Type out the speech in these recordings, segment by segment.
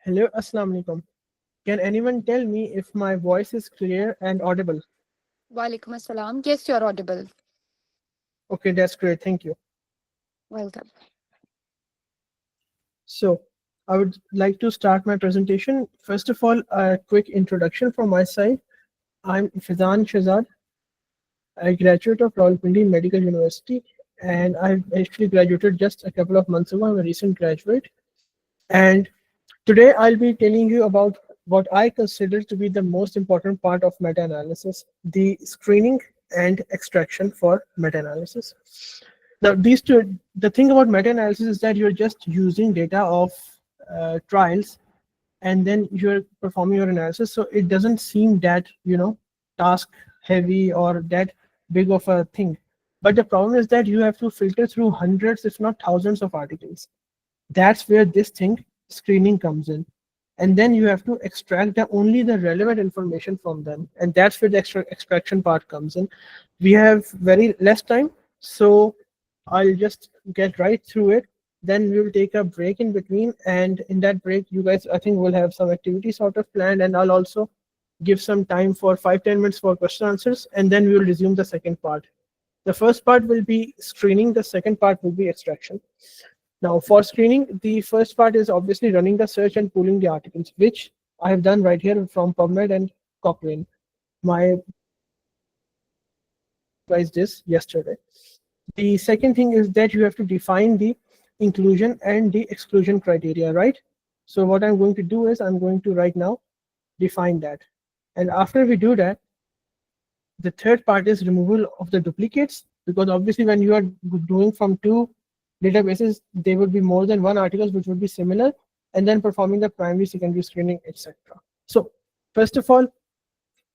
Hello, Assalamu alaikum. Can anyone tell me if my voice is clear and audible? Walaikum assalam. Yes, you're audible. Okay, that's great. Thank you. Welcome. So, I would like to start my presentation. First of all, a quick introduction from my side. I'm Fizan Shazad, a graduate of Rawalpindi Medical University, and I've actually graduated just a couple of months ago. I'm a recent graduate. And today I'll be telling you about what I consider to be the most important part of meta-analysis, the screening and extraction for meta-analysis. Now, the thing about meta-analysis is that you're just using data of trials and then you're performing your analysis. So it doesn't seem that, task heavy or that big of a thing. But the problem is that you have to filter through hundreds, if not thousands of articles. That's where this thing screening comes in, and then you have to extract only the relevant information from them, and that's where the extraction part comes in. We have very less time, so I'll just get right through it. Then we will take a break in between, and in that break you guys, I think, will have some activity sort of planned, and I'll also give some time for 5-10 minutes for question answers, and then we will resume the second part. The first part will be screening, the second part will be extraction. Now, for screening, the first part is obviously running the search and pooling the articles, which I have done right here from PubMed and Cochrane. My advice this yesterday. The second thing is that you have to define the inclusion and the exclusion criteria, right? So what I'm going to do is I'm going to right now define that. And after we do that, the third part is removal of the duplicates, because obviously when you are doing from two databases, there would be more than one articles which would be similar, and then performing the primary, secondary screening, etc. So first of all,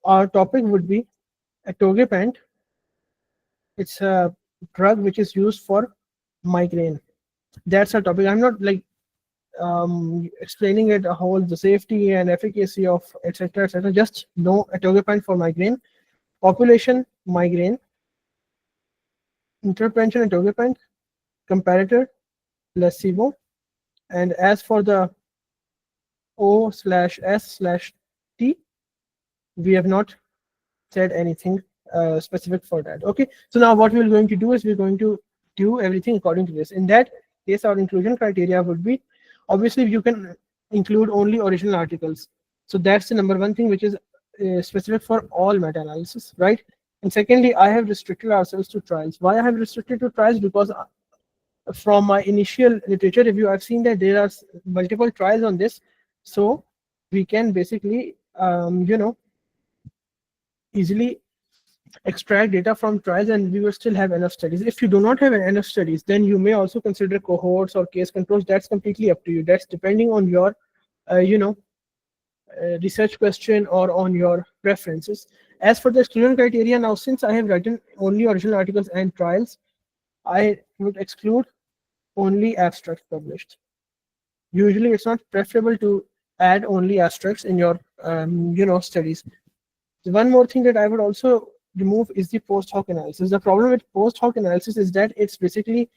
our topic would be atogepant. It's a drug which is used for migraine. That's our topic. I'm not like explaining it a whole the safety and efficacy of etc etc. Just know atogepant for migraine, population migraine, intervention atogepant, comparator placebo, and as for the O/S/T, we have not said anything specific for that. Okay, so now what we're going to do is we're going to do everything according to this. In that case, our inclusion criteria would be, obviously you can include only original articles. So that's the number one thing which is specific for all meta-analysis, right? And secondly, I have restricted ourselves to trials. Why I have restricted to trials? Because from my initial literature review, I've seen that there are multiple trials on this. So we can basically, easily extract data from trials, and we will still have enough studies. If you do not have enough studies, then you may also consider cohorts or case controls. That's completely up to you. That's depending on your, research question or on your preferences. As for the exclusion criteria, now since I have written only original articles and trials, I would exclude only abstracts published. Usually, it's not preferable to add only abstracts in your, studies. One more thing that I would also remove is the post hoc analysis. The problem with post hoc analysis is that it's basically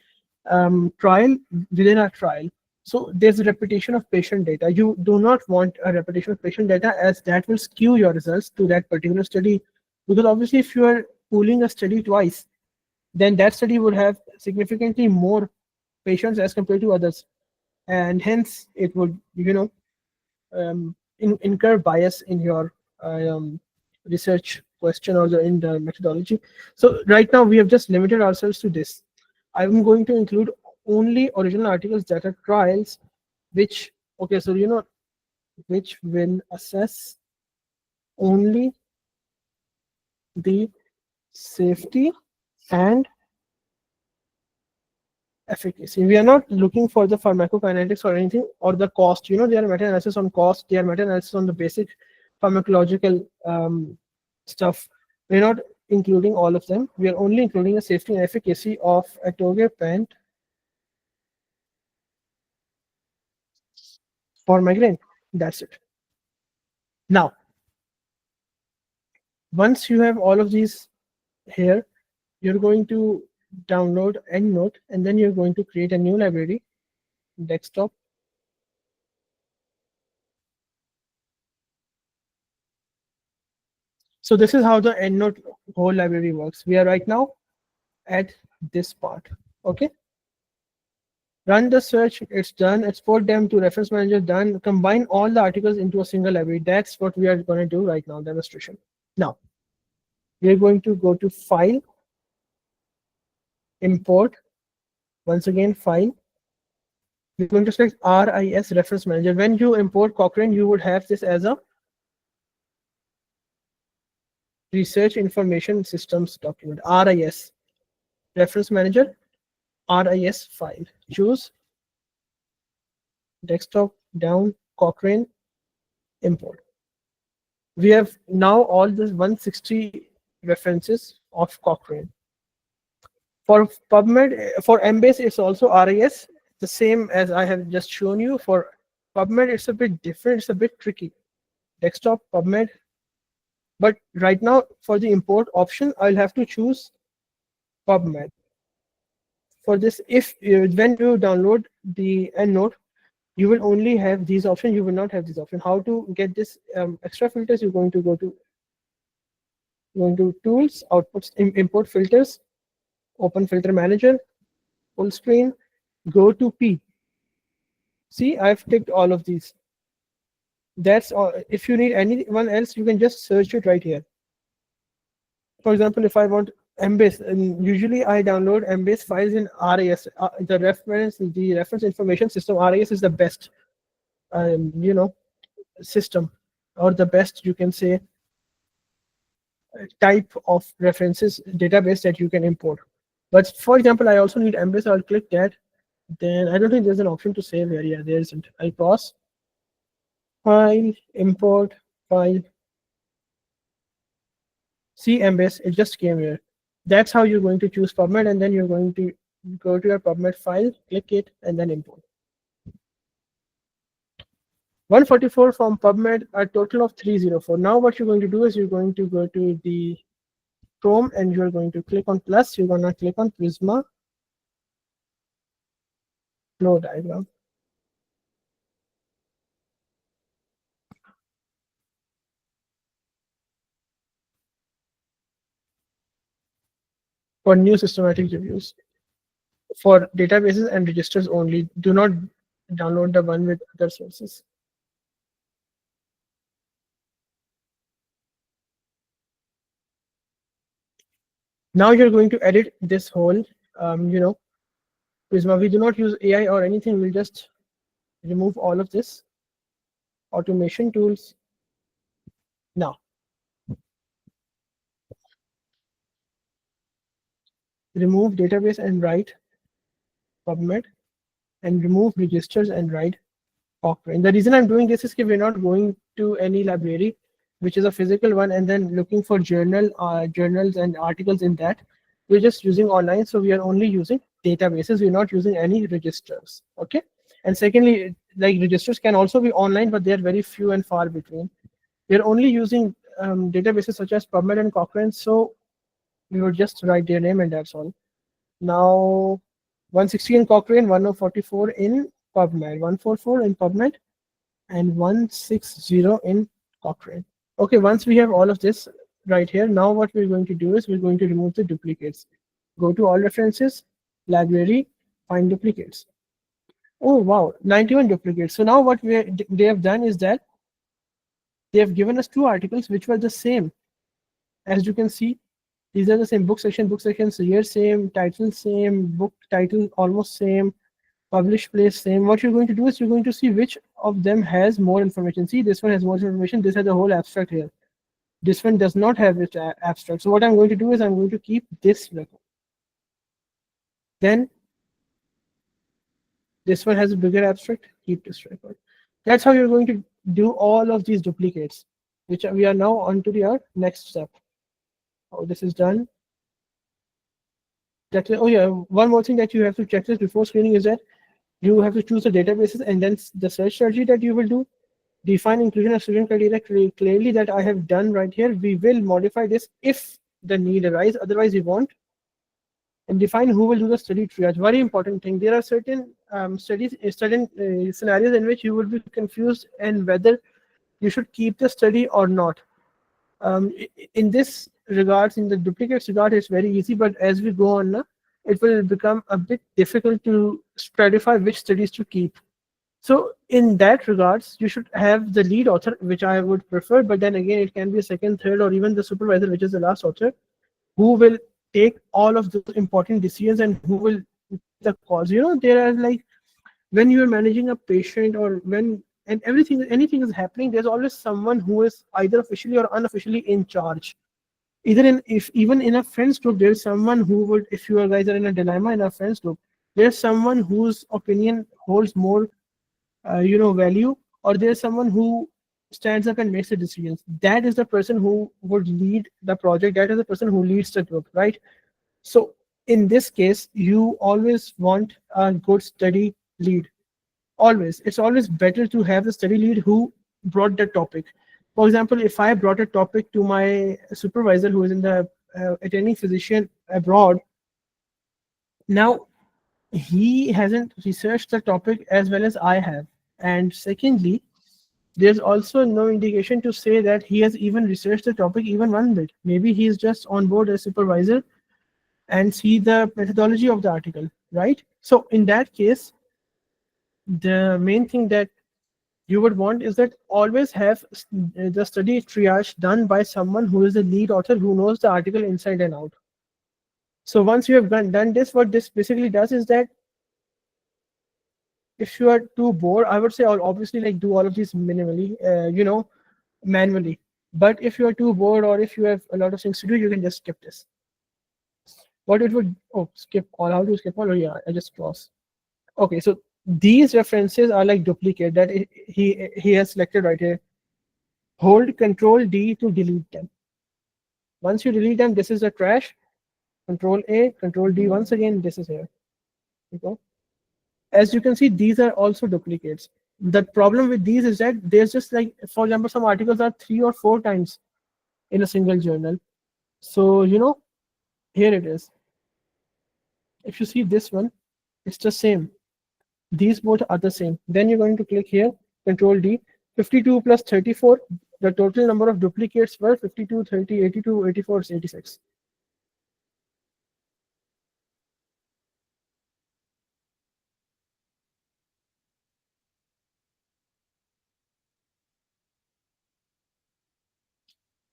trial within a trial. So there's a repetition of patient data. You do not want a repetition of patient data, as that will skew your results to that particular study. Because obviously, if you are pooling a study twice, then that study would have significantly more patients as compared to others, and hence it would, incur bias in your research question or in the methodology. So right now we have just limited ourselves to this. I'm going to include only original articles that are trials, which, okay, so which will assess only the safety and efficacy. We are not looking for the pharmacokinetics or anything, or the cost. They are meta-analysis on cost. They are meta-analysis on the basic pharmacological stuff. We're not including all of them. We are only including the safety and efficacy of atogepant for migraine. That's it. Now, once you have all of these here, you're going to download EndNote, and then you're going to create a new library, desktop, So this is how the EndNote whole library works. We are right now at this part. Okay. Run the search, it's done. Export them to reference manager, done. Combine all the articles into a single library. That's what we are going to do right now, demonstration. Now, we're going to go to File, Import. Once again, File. We're going to select RIS Reference Manager. When you import Cochrane, you would have this as a Research Information Systems document, RIS. Reference Manager, RIS file. Choose desktop, down, Cochrane, import. We have now all this 160 references of Cochrane. For PubMed, for Embase, it's also RIS, the same as I have just shown you. For PubMed, it's a bit different, it's a bit tricky. Desktop, PubMed. But right now, for the import option, I'll have to choose PubMed. For this, if when you download the EndNote, you will only have these options, you will not have this option. How to get this extra filters? You're going to go to tools, outputs, import filters, open filter manager, full screen, go to P. See, I've ticked all of these. That's all. If you need anyone else, you can just search it right here. For example, if I want Embase, and usually I download Embase files in RIS. The reference information system, RIS is the best, system, or the best, you can say, type of references database that you can import. But for example, I also need Embase. I'll click that. Then I don't think there's an option to save here. Yeah, there isn't. I'll pause. File, import, file. See Embase, it just came here. That's how you're going to choose PubMed, and then you're going to go to your PubMed file, click it, and then import. 144 from PubMed, a total of 304. Now what you're going to do is you're going to go to the Chrome and you're going to click on plus. You're going to click on Prisma flow diagram. For new systematic reviews. For databases and registers only. Do not download the one with other sources. Now you're going to edit this whole, Prisma. We do not use AI or anything. We'll just remove all of this. Automation tools. Now, remove database and write PubMed, and remove registers and write Cochrane. The reason I'm doing this is that we're not going to any library, which is a physical one, and then looking for journals and articles in that. We're just using online, so we are only using databases. We're not using any registers. Okay. And secondly, like registers can also be online, but they're very few and far between. We're only using databases such as PubMed and Cochrane, so we would just write their name and that's all. Now, 160 in Cochrane, 1044 in PubMed, 144 in PubMed, and 160 in Cochrane. Okay, once we have all of this right here, now what we're going to do is we're going to remove the duplicates. Go to all references, library, find duplicates. Oh wow, 91 duplicates. So now what they have done is that they have given us two articles which were the same. As you can see, these are the same. Book section year same, title same, book title almost same, published place same. What you're going to do is you're going to see which of them has more information. See, this one has more information. This has a whole abstract here. This one does not have its abstract. So what I'm going to do is I'm going to keep this record. Then this one has a bigger abstract. Keep this record. That's how you're going to do all of these duplicates, which we are now on to our next step. Oh, this is done. Oh yeah, one more thing that you have to check this before screening is that you have to choose the databases and then the search strategy that you will do. Define inclusion of student criteria clearly that I have done right here. We will modify this if the need arises, otherwise we won't. And define who will do the study triage. Very important thing. There are certain scenarios in which you will be confused and whether you should keep the study or not. In this regards, in the duplicates regard, it's very easy, but as we go on, it will become a bit difficult to stratify which studies to keep. So in that regards, you should have the lead author, which I would prefer, but then again, it can be a second, third, or even the supervisor, which is the last author, who will take all of those important decisions and who will take the calls. There are like, when you're managing a patient, or when and anything is happening, there's always someone who is either officially or unofficially in charge. Either in if even in a friends group, there's someone who would, if you guys are in a dilemma in a friends group, there's someone whose opinion holds more value, or there's someone who stands up and makes the decisions. That is the person who would lead the project. That is the person who leads the group, right? So in this case, you always want a good study lead. Always, it's always better to have the study lead who brought the topic. For example, if I brought a topic to my supervisor who is in the attending physician abroad, now he hasn't researched the topic as well as I have. And secondly, there's also no indication to say that he has even researched the topic even one bit. Maybe he's just on board as supervisor and see the methodology of the article, right? So in that case, the main thing that you would want is that always have the study triage done by someone who is the lead author, who knows the article inside and out. So once you have done this, what this basically does is that if you are too bored, I would say I'll obviously like do all of these minimally, manually. But if you are too bored, or if you have a lot of things to do, you can just skip this. What it would, skip all, how to skip all? Oh yeah, I just cross. Okay, so these references are like duplicate that he has selected right here. Hold Control D to delete them. Once you delete them, this is the trash. Control A, Control D once again, this is here. Okay. As you can see, these are also duplicates. The problem with these is that there's just like, for example, some articles are 3 or 4 times in a single journal. So, here it is. If you see this one, it's the same. These both are the same. Then you're going to click here, Control D, 52 plus 34. The total number of duplicates were 52, 30, 82, 84, 86.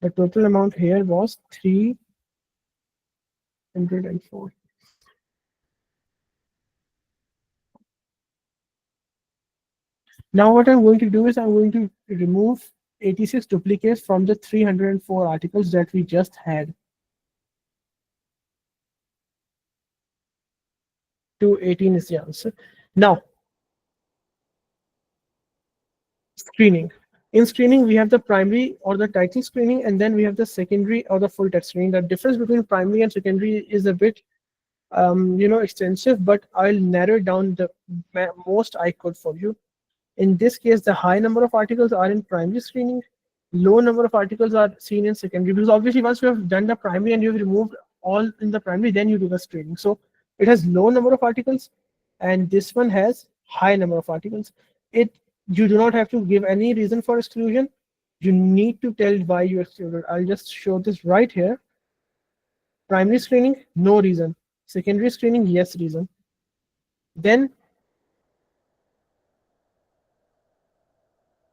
The total amount here was 304. Now what I'm going to do is I'm going to remove 86 duplicates from the 304 articles that we just had to 18 is the answer. Now, screening. In screening, we have the primary or the title screening, and then we have the secondary or the full text screening. The difference between primary and secondary is a bit, extensive, but I'll narrow it down the most I could for you. In this case, the high number of articles are in primary screening, low number of articles are seen in secondary, because obviously once you have done the primary and you've removed all in the primary, then you do the screening. So it has low number of articles, and this one has high number of articles. You do not have to give any reason for exclusion. You need to tell why you excluded. I'll just show this right here. Primary screening, no reason. Secondary screening, yes reason. Then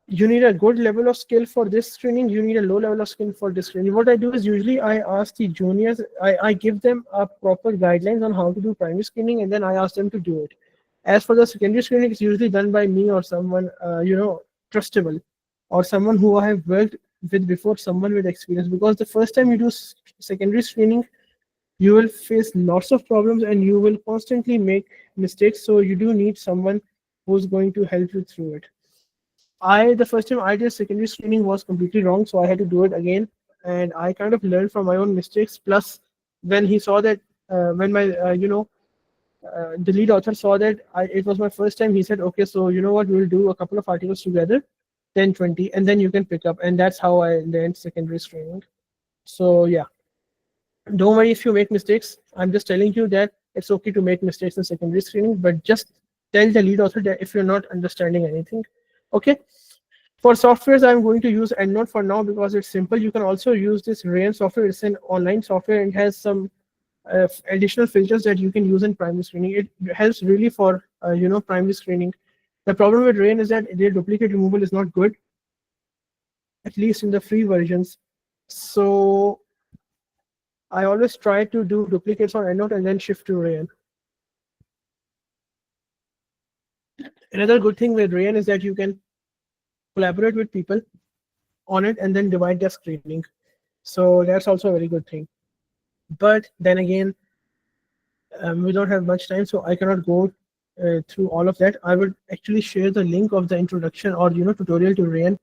you need a good level of skill for this screening. You need a low level of skill for this screening. What I do is usually I ask the juniors, I give them a proper guidelines on how to do primary screening, and then I ask them to do it. As for the secondary screening, it's usually done by me or someone, trustable, or someone who I have worked with before, someone with experience. Because the first time you do secondary screening, you will face lots of problems and you will constantly make mistakes. So you do need someone who's going to help you through it. The first time I did secondary screening was completely wrong, so I had to do it again, and I kind of learned from my own mistakes. Plus, when he saw that, when my the lead author saw that it was my first time, he said, okay, so you know what, we'll do a couple of articles together, 10, 20, and then you can pick up. And that's how I learned secondary screening. So yeah, don't worry if you make mistakes. I'm just telling you that it's okay to make mistakes in secondary screening, but just tell the lead author that if you're not understanding anything. Okay. For softwares, I'm going to use EndNote for now because it's simple. You can also use this Rain software. It's an online software and has some additional filters that you can use in primary screening. It helps really for primary screening. The problem with Rain is that their duplicate removal is not good, at least in the free versions. So I always try to do duplicates on EndNote and then shift to Rain. Another good thing with Rain is that you can collaborate with people on it and then divide their screening. So that's also a very good thing. But then again, we don't have much time, so I cannot go through all of that. I would actually share the link of the introduction or tutorial to Rain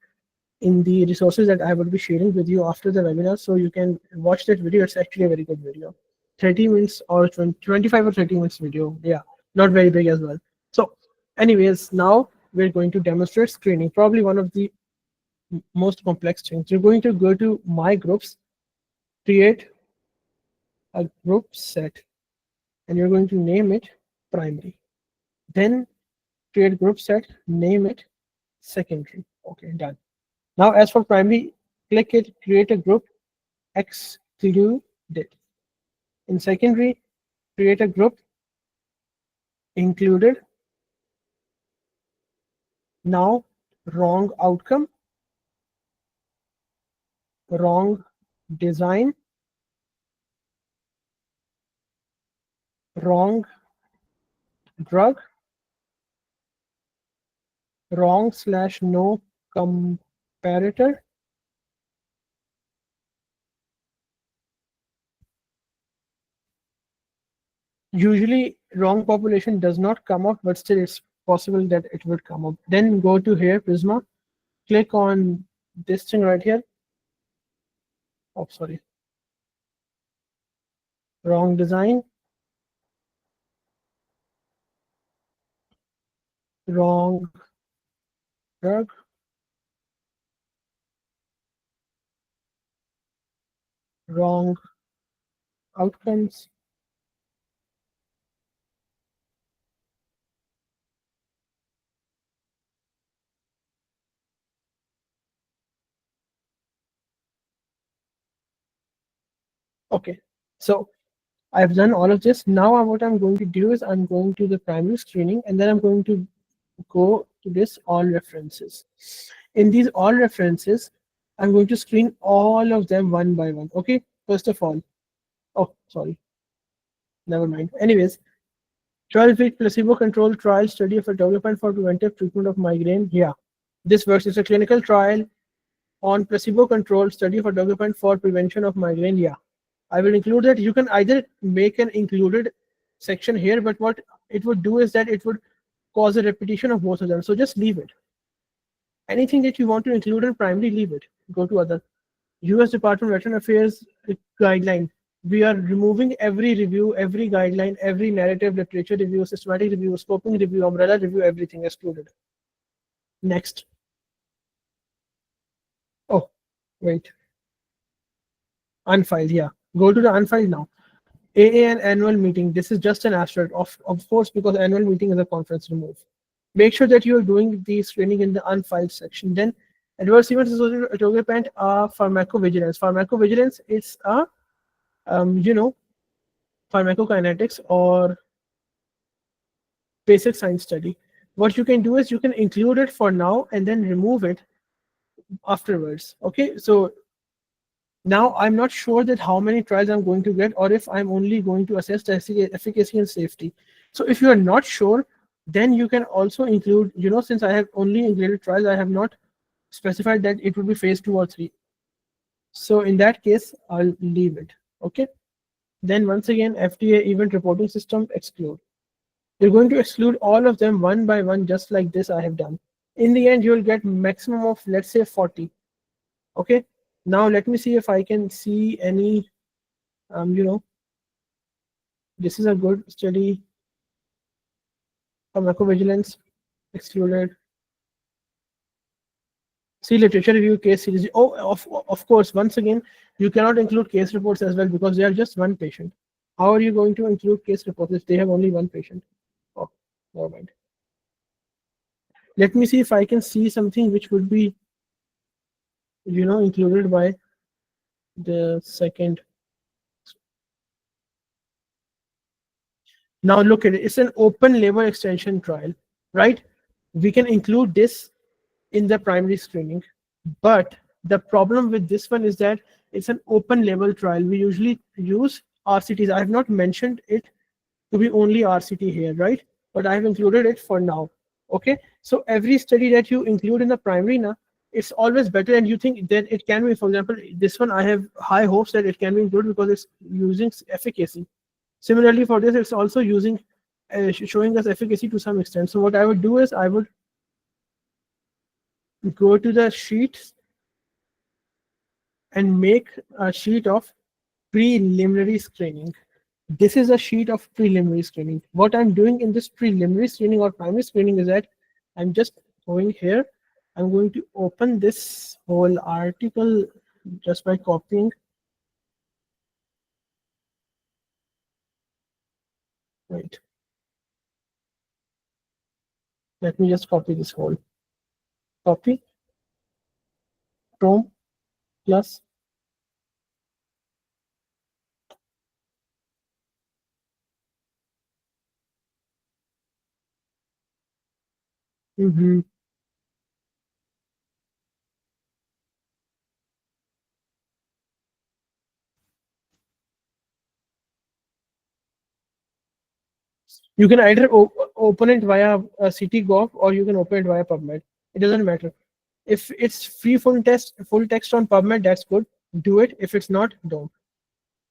in the resources that I will be sharing with you after the webinar, so you can watch that video. It's actually a very good video, 30 minutes or 25 or 30 minutes video. Yeah, not very big as well. So anyways, now we're going to demonstrate screening, probably one of the most complex things. You're going to go to My Groups, create a group set, and you're going to name it primary. Then create group set, name it secondary. Okay, done. Now, as for primary, click it, create a group, exclude it. In secondary, create a group, included. Now, wrong outcome, wrong design, wrong drug, wrong/no comparator, usually wrong population does not come up, but still it's possible that it would come up. Then go to here, Prisma, click on this thing right here. Oh, sorry. Wrong design, wrong drug, wrong outcomes, okay. So I've done all of this. Now what I'm going to do is I'm going to the primary screening, and then I'm going to go to this all references. In these all references, I'm going to screen all of them one by one. Okay, first of all, oh, sorry, never mind. Anyways, 12-week placebo-controlled trial study of a development for preventive treatment of migraine. Yeah, this works. It's a clinical trial on placebo-controlled study for development for prevention of migraine. Yeah, I will include that. You can either make an included section here, but what it would do is that it would cause a repetition of both of them. So just leave it. Anything that you want to include in primary, leave it. Go to other. US Department of Veteran Affairs guideline. We are removing every review, every guideline, every narrative, literature review, systematic review, scoping review, umbrella review, everything excluded. Next. Oh, wait. Unfiled, yeah. Go to the unfiled now. AAN annual meeting. This is just an asterisk, of course, because annual meeting is a conference remove. Make sure that you are doing the screening in the unfiled section. Then adverse events associated with atogepant are pharmacovigilance. Pharmacovigilance is a pharmacokinetics or basic science study. What you can do is you can include it for now and then remove it afterwards. Okay, so now I'm not sure that how many trials I'm going to get, or if I'm only going to assess the efficacy and safety. So if you are not sure, then you can also include, since I have only included trials, I have not specified that it would be phase 2 or 3. So in that case, I'll leave it. Okay. Then once again, FDA event reporting system, exclude. You're going to exclude all of them one by one, just like this I have done. In the end, you'll get maximum of, let's say, 40. Okay. Now let me see if I can see any, this is a good study. Pharmacovigilance, excluded. See literature review, case series. Oh, of course, once again, you cannot include case reports as well because they are just one patient. How are you going to include case reports if they have only one patient? Oh, never mind. Let me see if I can see something which would be included by the second. Now look at it. It's an open label extension trial, right? We can include this in the primary screening, but the problem with this one is that it's an open label trial. We usually use RCTs. I have not mentioned it to be only RCT here, right? But I have included it for now. Okay, so every study that you include in the primary now, it's always better, and you think that it can be, for example, this one I have high hopes that it can be included because it's using efficacy. Similarly, for this, it's also using showing us efficacy to some extent. So what I would do is I would go to the sheets and make a sheet of preliminary screening. This is a sheet of preliminary screening. What I'm doing in this preliminary screening or primary screening is that I'm just going here. I'm going to open this whole article just by copying. Right. Let me just copy this whole. Copy. Chrome plus. You can either open it via CityGov or you can open it via PubMed. It doesn't matter. If it's free full text on PubMed, that's good. Do it. If it's not, don't.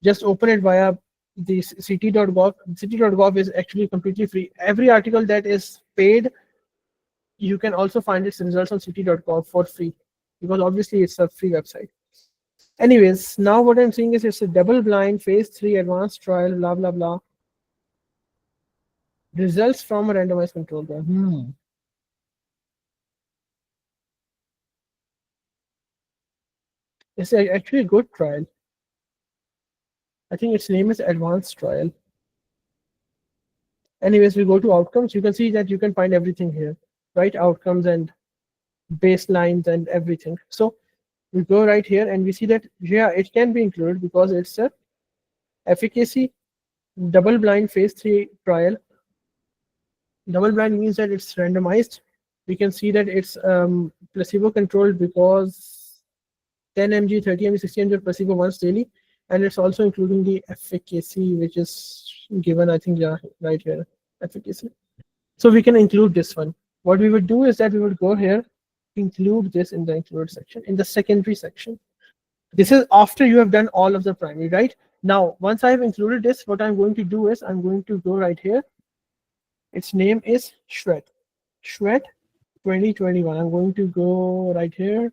Just open it via the city.gov. City.gov is actually completely free. Every article that is paid, you can also find its results on city.gov for free, because obviously it's a free website. Anyways, now what I'm saying is it's a double-blind phase 3 advanced trial, blah blah blah. Results from a randomized control trial. It's actually a good trial. I think its name is advanced trial. Anyways, we go to outcomes. You can see that you can find everything here, right? Outcomes and baselines and everything. So we go right here and we see that, yeah, it can be included because it's a efficacy double-blind phase 3 trial. Double-blind means that it's randomized. We can see that it's placebo-controlled because 10 mg, 30 mg, 60 mg placebo once daily, and it's also including the efficacy, which is given, I think, yeah, right here, efficacy. So we can include this one. What we would do is that we would go here, include this in the include section, in the secondary section. This is after you have done all of the primary, right? Now, once I have included this, what I'm going to do is I'm going to go right here. Its name is Shred 2021. I'm going to go right here.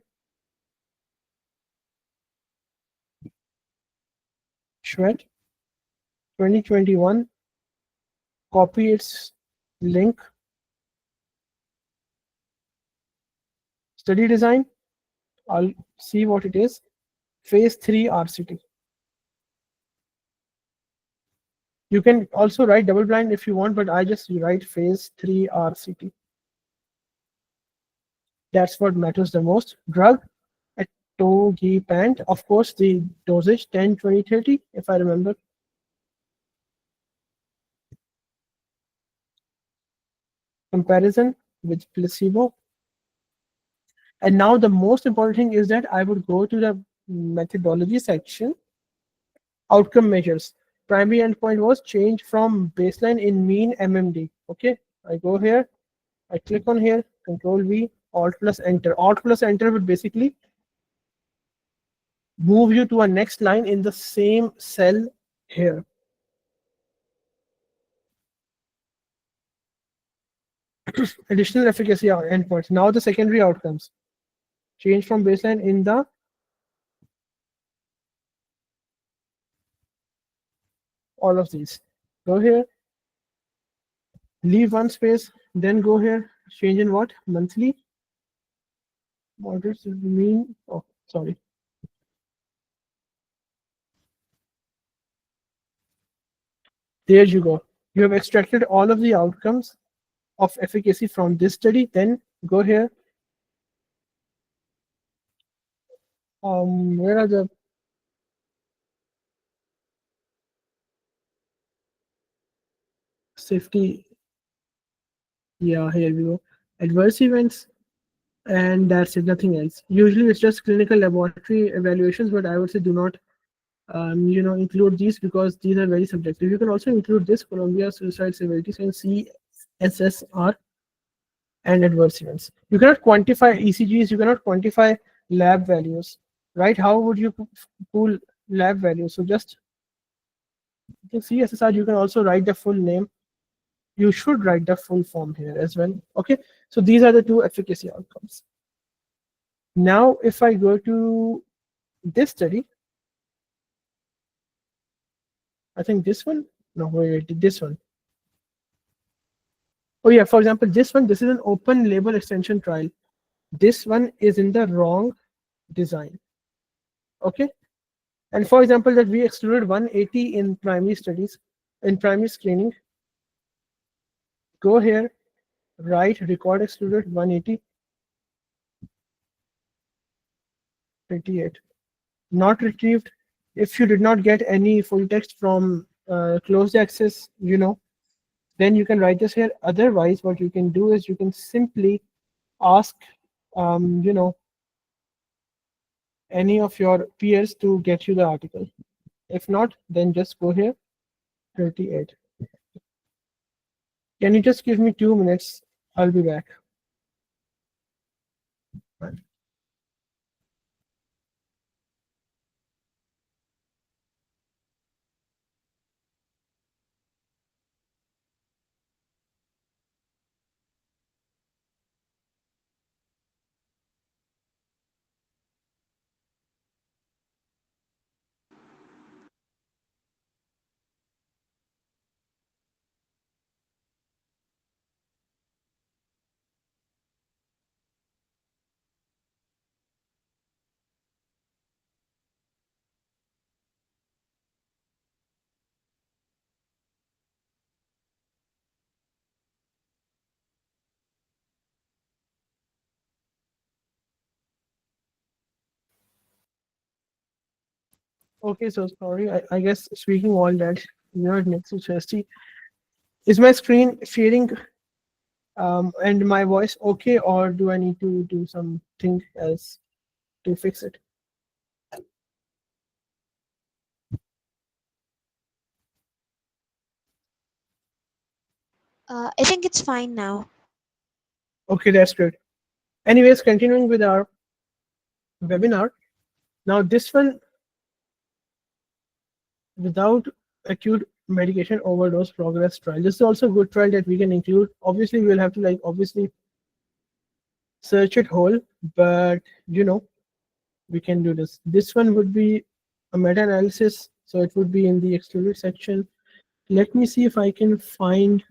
Shred 2021. Copy its link. Study design. I'll see what it is. Phase 3 RCT. You can also write double blind if you want, but I just write phase 3 RCT. That's what matters the most. Drug, atogepant. Of course, the dosage 10, 20, 30, if I remember. Comparison with placebo. And now the most important thing is that I would go to the methodology section. Outcome measures. Primary endpoint was change from baseline in mean MMD. Okay, I go here, I click on here, Control V, Alt plus Enter. Alt plus Enter would basically move you to a next line in the same cell here. Additional efficacy endpoints. Now the secondary outcomes. Change from baseline in the all of these. Go here, leave one space, then go here, change in what? Monthly. Moderate mean. Oh, sorry. There you go. You have extracted all of the outcomes of efficacy from this study. Then go here. Where are the safety? Yeah, here we go. Adverse events, and that's it, nothing else. Usually it's just clinical laboratory evaluations, but I would say do not include these because these are very subjective. You can also include this Columbia suicide severity and CSSR and adverse events. You cannot quantify ECGs, you cannot quantify lab values, right? How would you pull lab values? So just in CSSR, you can also write the full name. You should write the full form here as well. Okay, so these are the two efficacy outcomes. Now, if I go to this study, I think this one, no, wait, this one. Oh yeah, for example, this one, this is an open label extension trial. This one is in the wrong design. Okay, and for example, that we excluded 180 in primary studies, in primary screening. Go here, write record excluded 180, 28. Not retrieved. If you did not get any full text from closed access, then you can write this here. Otherwise, what you can do is you can simply ask, any of your peers to get you the article. If not, then just go here, 38. Can you just give me 2 minutes? I'll be back. Okay, so sorry. I guess speaking all that, it makes it thirsty. Is my screen sharing and my voice okay, or do I need to do something else to fix it? I think it's fine now. Okay, that's good. Anyways, continuing with our webinar. Now, this one, without acute medication overdose progress trial. This is also a good trial that we can include. Obviously, we'll have to obviously search it whole, but we can do this. This one would be a meta-analysis, so it would be in the excluded section. Let me see if I can find.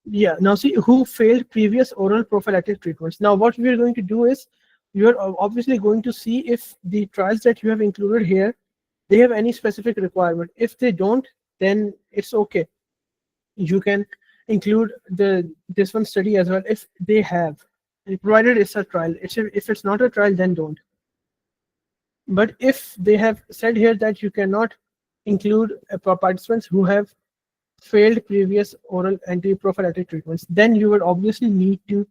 Yeah, now see who failed previous oral prophylactic treatments. Now, what we are going to do is you're obviously going to see if the trials that you have included here, they have any specific requirement. If they don't, then it's okay. You can include this one study as well if they have, provided it's a trial. If it's not a trial, then don't. But if they have said here that you cannot include participants who have failed previous oral anti-prophylactic treatments, then you would obviously need to,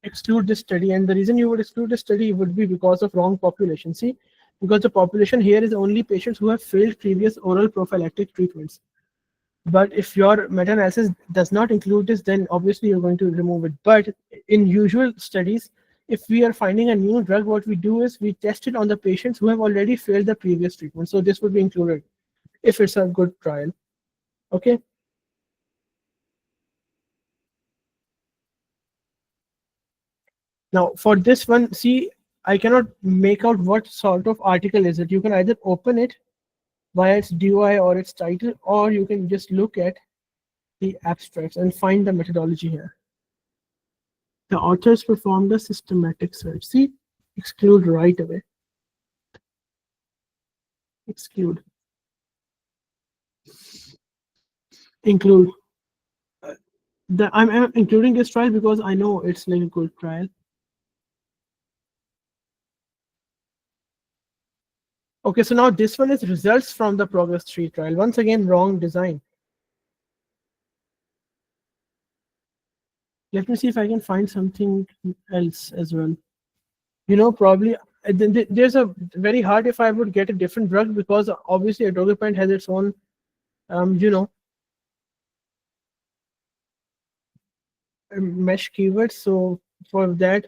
exclude this study. And the reason you would exclude the study would be because of wrong population. See, because the population here is only patients who have failed previous oral prophylactic treatments. But if your meta-analysis does not include this, then obviously you're going to remove it. But in usual studies, if we are finding a new drug, what we do is we test it on the patients who have already failed the previous treatment. So this would be included if it's a good trial. Okay. Now for this one, see, I cannot make out what sort of article is it. You can either open it via its DOI or its title, or you can just look at the abstracts and find the methodology here. The authors performed a systematic search. See, exclude right away. Exclude. Include. I'm including this trial because I know it's like a good trial. Okay, so now this one is results from the progress 3 trial. Once again, wrong design. Let me see if I can find something else as well. Probably there's a very hard if I would get a different drug, because obviously atogepant has its own, mesh keywords. So for that,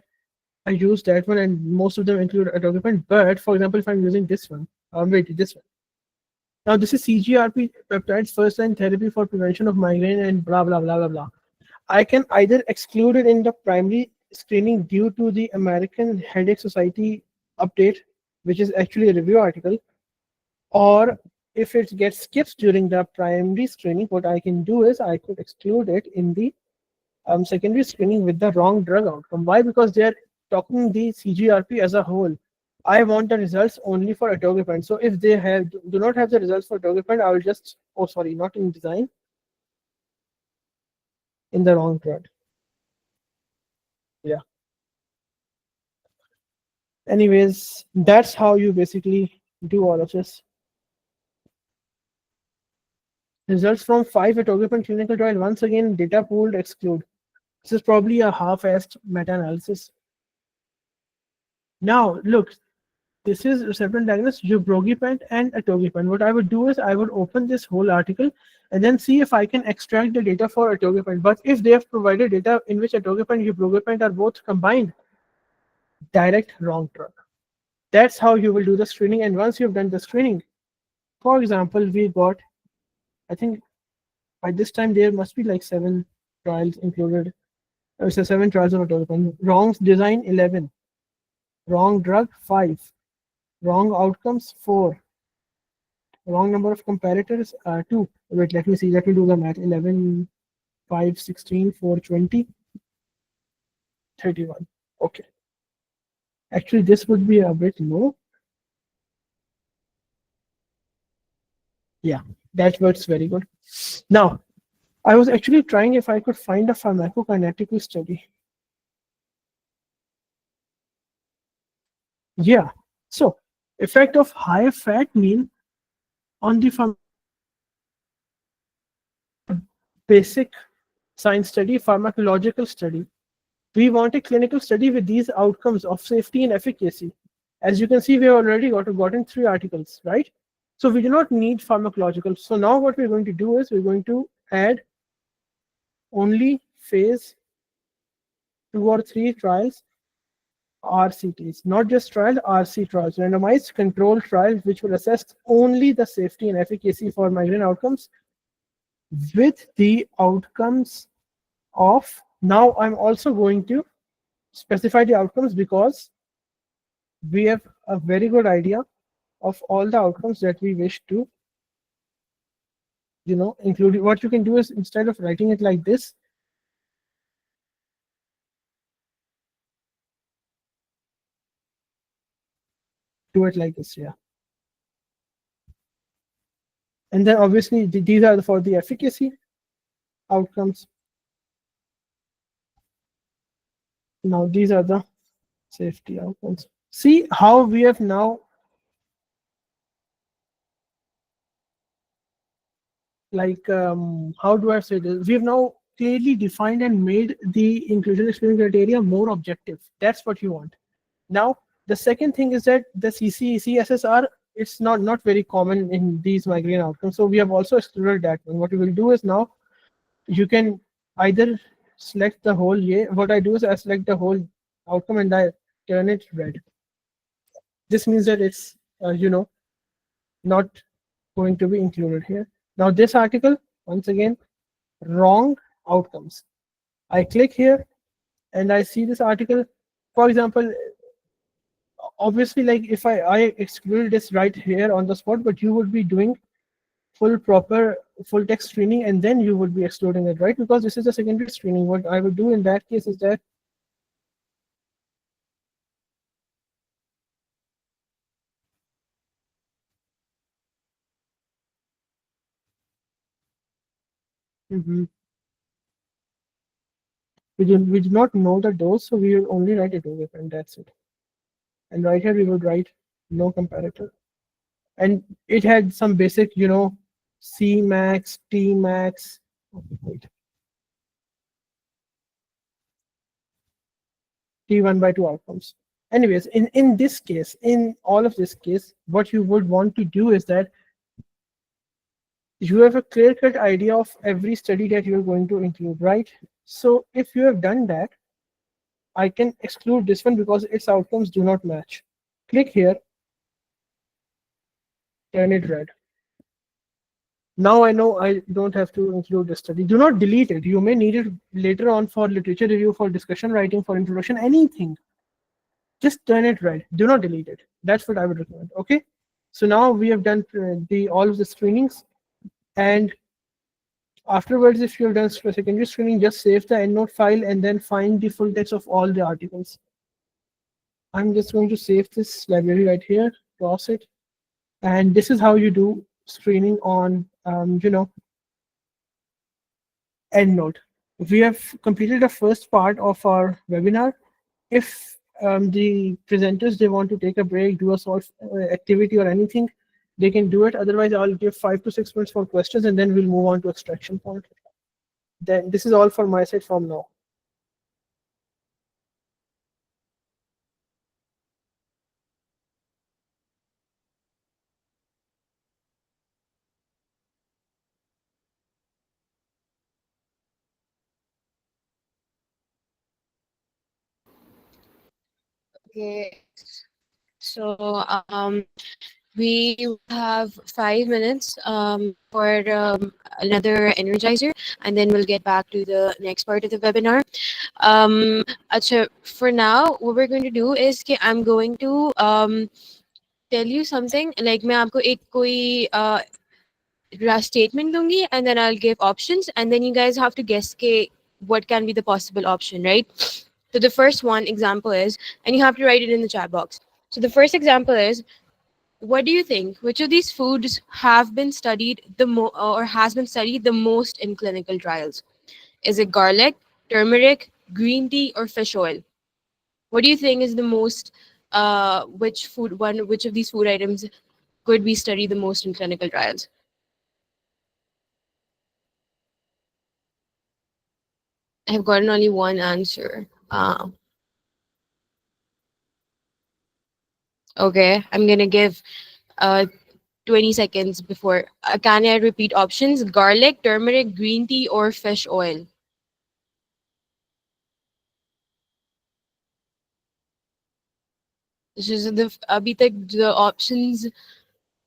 I use that one, and most of them include atogepant. But for example, if I'm using this one, wait, this one. Now this is CGRP peptides first line therapy for prevention of migraine and blah blah blah blah blah. I can either exclude it in the primary screening due to the American Headache Society update, which is actually a review article, or if it gets skipped during the primary screening, what I can do is I could exclude it in the secondary screening with the wrong drug outcome. Why? Because they're talking the CGRP as a whole. I want the results only for atogepant. So if they do not have the results for atogepant, I will just, oh sorry, not in design, in the wrong drug. Yeah. Anyways, that's how you basically do all of this. Results from 5 atogepant clinical trial. Once again, data pooled exclude. This is probably a half-assed meta-analysis. Now, look, this is receptor antagonist, ubrogepant and atogepant. What I would do is I would open this whole article and then see if I can extract the data for atogepant. But if they have provided data in which atogepant and ubrogepant are both combined, direct wrong drug. That's how you will do the screening. And once you've done the screening, for example, we got, I think by this time there must be like 7 trials included. So 7 trials of atogepant. Wrong design 11, wrong drug 5, wrong outcomes 4, wrong number of comparators 2. Wait, let me see. Let me do the math. 11, 5, 16, 4, 20, 31. Okay. Actually, this would be a bit low. Yeah, that works very good. Now, I was actually trying if I could find a pharmacokinetical study. Yeah, so effect of high fat meal on the basic science study, pharmacological study. We want a clinical study with these outcomes of safety and efficacy. As you can see, we have already gotten 3 articles, right? So we do not need pharmacological. So now what we're going to do is we're going to add only phase 2 or 3 trials, RCTs, not just trial, RC trials, randomized controlled trials, which will assess only the safety and efficacy for migraine outcomes with the outcomes of, now I'm also going to specify the outcomes because we have a very good idea of all the outcomes that we wish to, include. What you can do is instead of writing it like this, do it like this, yeah. And then obviously these are for the efficacy outcomes. Now these are the safety outcomes. See how we have now, like, how do I say this? We have now clearly defined and made the inclusion exclusion criteria more objective. That's what you want. Now, the second thing is that the CSSR, it's not very common in these migraine outcomes. So we have also excluded that one. What we will do is now you can either select the whole, what I do is I select the whole outcome and I turn it red. This means that it's, not going to be included here. Now this article, once again, wrong outcomes. I click here and I see this article. For example, obviously, like if I excluded this right here on the spot, but you would be doing full text screening and then you would be excluding it, right? Because this is a secondary screening. What I would do in that case is that we do not know the dose, so we will only write a dose and that's it. And right here we would write no comparator. and it had some basic, C max, T max. Wait, T1 by 2 outcomes. Anyways, in this case, in all of this case, what you would want to do is that you have a clear-cut idea of every study that you're going to include, right? So if you have done that, I can exclude this one because its outcomes do not match. Click here, turn it red. Now I know I don't have to include the study. Do not delete it. You may need it later on for literature review, for discussion writing, for introduction, anything. Just turn it red. Do not delete it. That's what I would recommend. Okay. So now we have done the all of the screenings, and afterwards, if you've done secondary screening, just save the EndNote file and then find the full text of all the articles. I'm just going to save this library right here, cross it, and this is how you do screening on, EndNote. We have completed the first part of our webinar. If the presenters, they want to take a break, do a solve activity or anything, they can do it. Otherwise, I'll give 5 to 6 minutes for questions, and then we'll move on to extraction part. Then this is all for my side from now. Okay, so we have 5 minutes for another energizer, and then we'll get back to the next part of the webinar. For now, what we're going to do is कि I'm going to tell you something. Like मैं आपको एक कोई statement दूंगी, and then I'll give options, and then you guys have to guess के what can be the possible option, right? So the first one example is, and you have to write it in the chat box. So the first example is, what do you think? Which of these foods have been studied or has been studied the most in clinical trials? Is it garlic, turmeric, green tea, or fish oil? What do you think is the most? Which of these food items could be studied the most in clinical trials? I have gotten only one answer. Okay, I'm gonna give 20 seconds before. Can I repeat options? Garlic, turmeric, green tea, or fish oil? This is अभी तक the options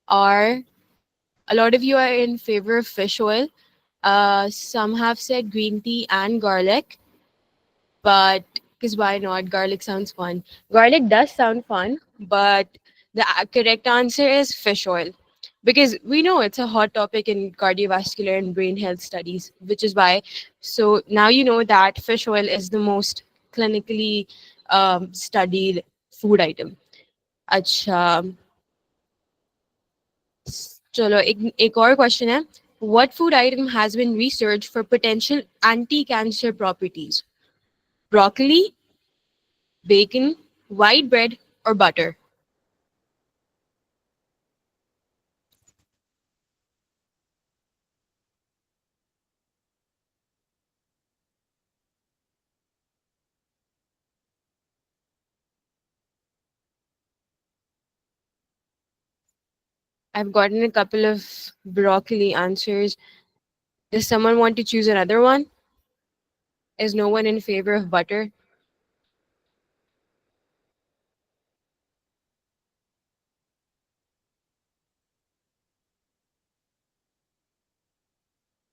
are, a lot of you are in favor of fish oil. Some have said green tea and garlic, but because why not? Garlic sounds fun. Garlic does sound fun, but the correct answer is fish oil. Because we know it's a hot topic in cardiovascular and brain health studies, which is why. So now you know that fish oil is the most clinically studied food item. अच्छा चलो एक और question है. What food item has been researched for potential anti-cancer properties? Broccoli, bacon, white bread, or butter? I've gotten a couple of broccoli answers. Does someone want to choose another one? Is no one in favor of butter?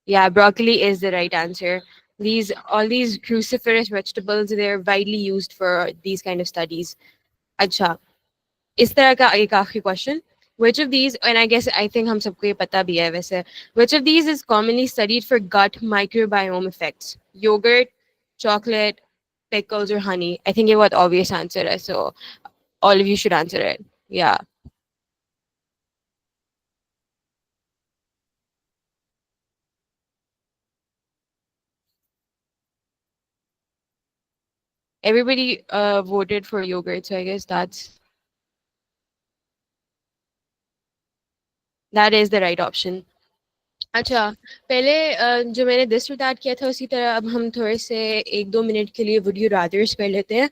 Yeah, broccoli is the right answer. All these cruciferous vegetables, they're widely used for these kind of studies. अच्छा, इस तरह का एक आखिरी question. Which of these, and I think हम सबको ये पता भी है वैसे, which of these is commonly studied for gut microbiome effects? Yogurt, chocolate, pickles, or honey? I think ये बहुत obvious answer है, so all of you should answer it. Yeah. Everybody voted for yogurt, so I guess that's That is the right option. अच्छा, पहले जो मैंने this that किया था उसी तरह अब हम थोड़े से 1-2 मिनट के लिए would you rathers कर लेते हैं.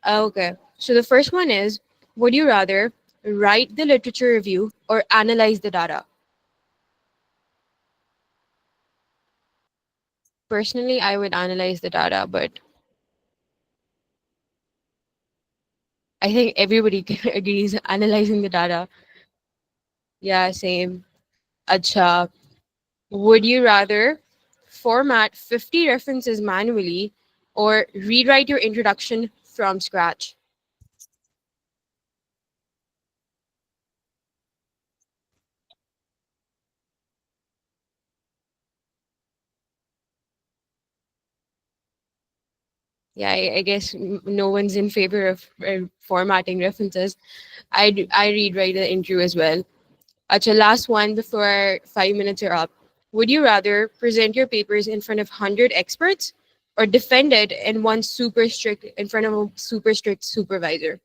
Okay, so the first one is, would you rather write the literature review or analyze the data? Personally, I would analyze the data, but I think everybody agrees analyzing the data. Yeah, same. Acha, would you rather format 50 references manually or rewrite your introduction from scratch? Yeah, I guess no one's in favor of formatting references. I rewrite the intro as well. Acha, last one before 5 minutes are up. Would you rather present your papers in front of 100 experts or defend it in front of a super strict supervisor?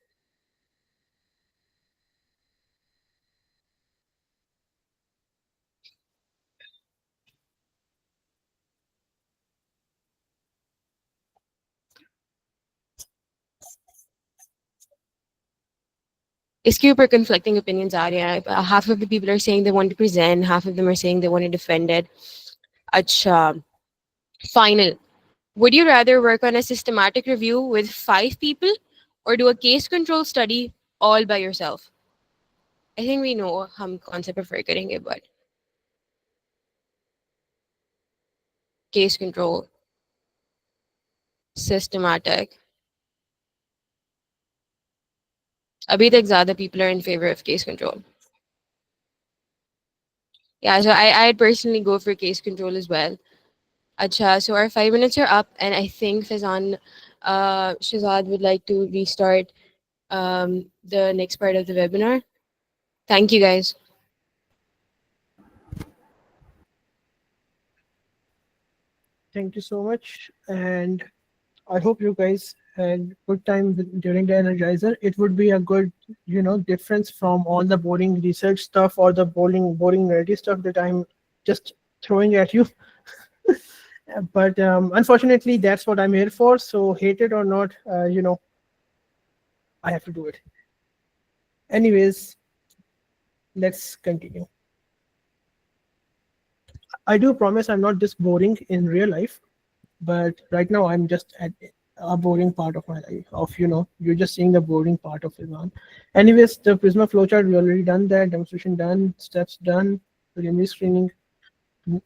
इसके ऊपर conflicting opinions आ रहे हैं. Half of the people are saying they want to present, half of them are saying they want to defend it. Acha, final. Would you rather work on a systematic review with 5 people or do a case control study all by yourself? I think we know हम कौन सा prefer करेंगे, but case control, systematic. अभी तक ज़्यादा people are in favor of case control. Yeah, so I'd personally go for case control as well. Acha, so our 5 minutes are up, and I think Fazan, Shazad would like to restart the next part of the webinar. Thank you, guys. Thank you so much. And I hope you guys had good time during the Energizer. It would be a good, difference from all the boring research stuff or the boring nerdy stuff that I'm just throwing at you. But unfortunately, that's what I'm here for. So hate it or not, I have to do it. Anyways, let's continue. I do promise I'm not this boring in real life, but right now I'm just at a boring part of my life. You're just seeing the boring part of Iran. Anyways, the Prisma flowchart, we already done that. Demonstration done. Steps done. Preliminary screening.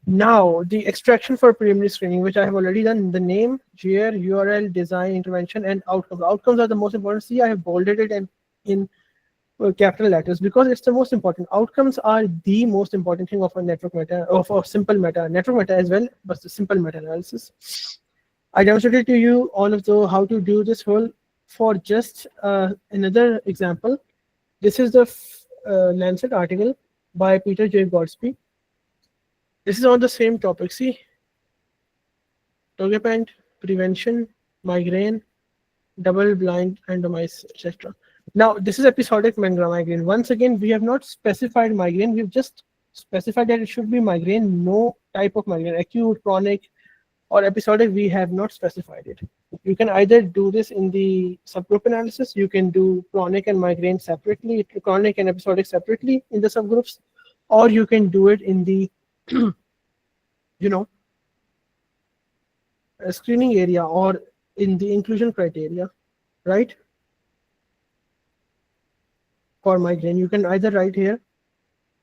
Now the extraction for preliminary screening, which I have already done. The name, GR, URL, design, intervention, and outcomes. Outcomes are the most important. See, I have bolded it and in capital letters because it's the most important. Outcomes are the most important thing of a network meta, of a simple meta, network meta as well, but the simple meta analysis. I demonstrated to you all of the how to do this whole for just another example. This is the Lancet article by Peter J. Godsby. This is on the same topic. See, Togepant, prevention, migraine, double-blind randomized, etc. Now, this is episodic migraine. Once again, we have not specified migraine. We've just specified that it should be migraine, no type of migraine, acute, chronic, or episodic. We have not specified it. You can either do this in the subgroup analysis. You can do chronic and migraine separately, chronic and episodic separately in the subgroups, or you can do it in the, screening area or in the inclusion criteria, right? For migraine, you can either write here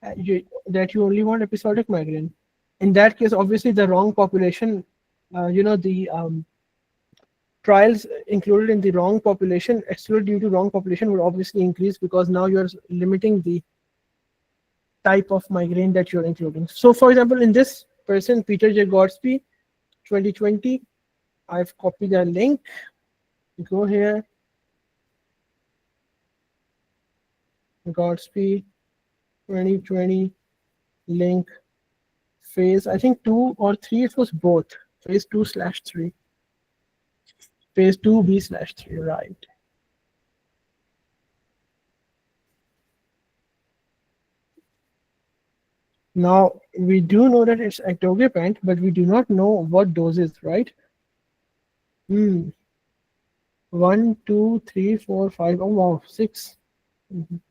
that you only want episodic migraine. In that case, obviously the wrong population, the trials included in the wrong population, excluded due to wrong population would obviously increase because now you're limiting the type of migraine that you're including. So for example, in this person, Peter J. Godsby, 2020, I've copied the link. Go here. Godsby 2020 link phase, I think 2 or 3, it was both. Phase 2/3. Phase 2B/3, right. Now, we do know that it's ectogepant, but we do not know what doses, right? 1, 2, 3, 4, 5. Oh, wow, 6.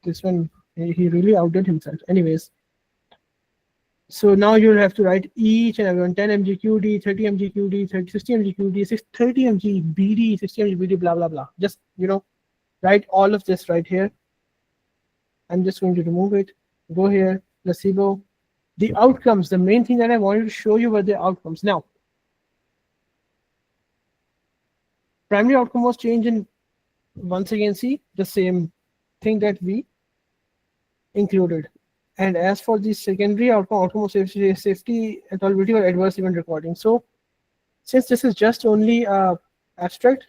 This one, he really outdid himself. Anyways, so now you'll have to write each and every one, 10 mg QD, 30 mg QD, 60 mg QD, 30 mg BD, 60 mg BD, blah, blah, blah. Just, write all of this right here. I'm just going to remove it. Go here, placebo. The outcomes, the main thing that I wanted to show you were the outcomes. Now, primary outcome was changed in, once again, see the same thing that we included. And as for the secondary outcome of safety and tolerability or adverse event recording. So since this is just only abstract,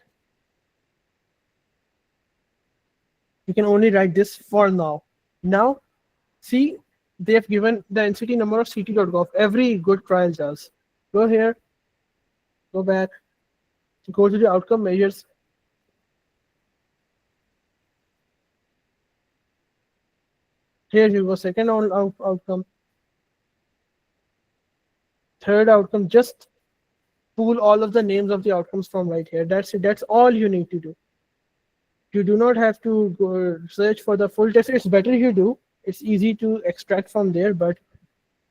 you can only write this for now. Now, see, they have given the NCT number of ct.gov. Every good trial does. Go here, go back, go to the outcome measures. Here you go, second outcome. Third outcome, just pull all of the names of the outcomes from right here. That's it. That's all you need to do. You do not have to go search for the full test. It's better you do. It's easy to extract from there, but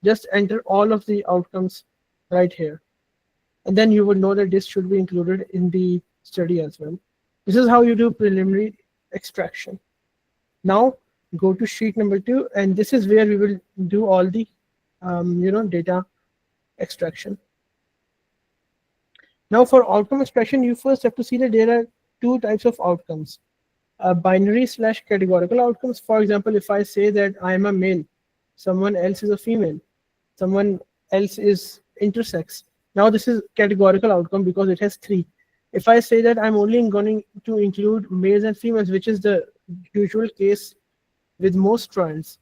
just enter all of the outcomes right here. And then you would know that this should be included in the study as well. This is how you do preliminary extraction. Now go to sheet number 2, and this is where we will do all the data extraction. Now for outcome extraction, you first have to see that there are 2 types of outcomes. Binary/categorical outcomes. For example, if I say that I am a male, someone else is a female, someone else is intersex. Now this is categorical outcome because it has 3. If I say that I'm only going to include males and females, which is the usual case with most trials,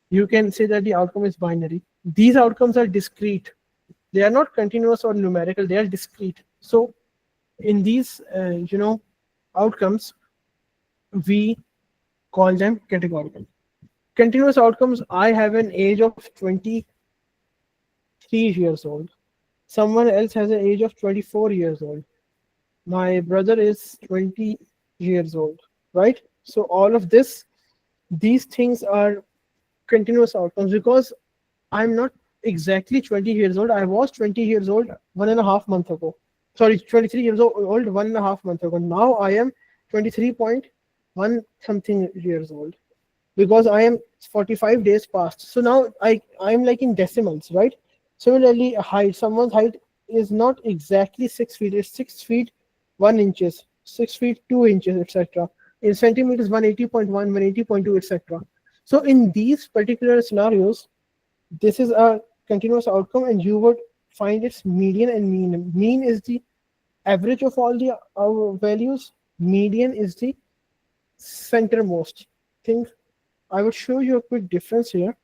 you can say that the outcome is binary. These outcomes are discrete. They are not continuous or numerical, they are discrete. So in these outcomes, we call them categorical. Continuous outcomes, I have an age of 23 years old. Someone else has an age of 24 years old. My brother is 20 years old, right? So all of these things are continuous outcomes because I'm not exactly 20 years old. I was 20 years old 1.5 months ago. Sorry, 23 years old 1.5 months ago. Now I am 23.1 something years old because I am 45 days past. So now I'm like in decimals, right? Similarly, height. Someone's height is not exactly 6 feet. It's 6 feet 1 inches, 6 feet 2 inches, etc. In centimeters, 180.1, 180.2, etc. So in these particular scenarios, this is a continuous outcome, and you would find its median and mean. Mean is the average of all the values. Median is the centermost thing. I would show you a quick difference here.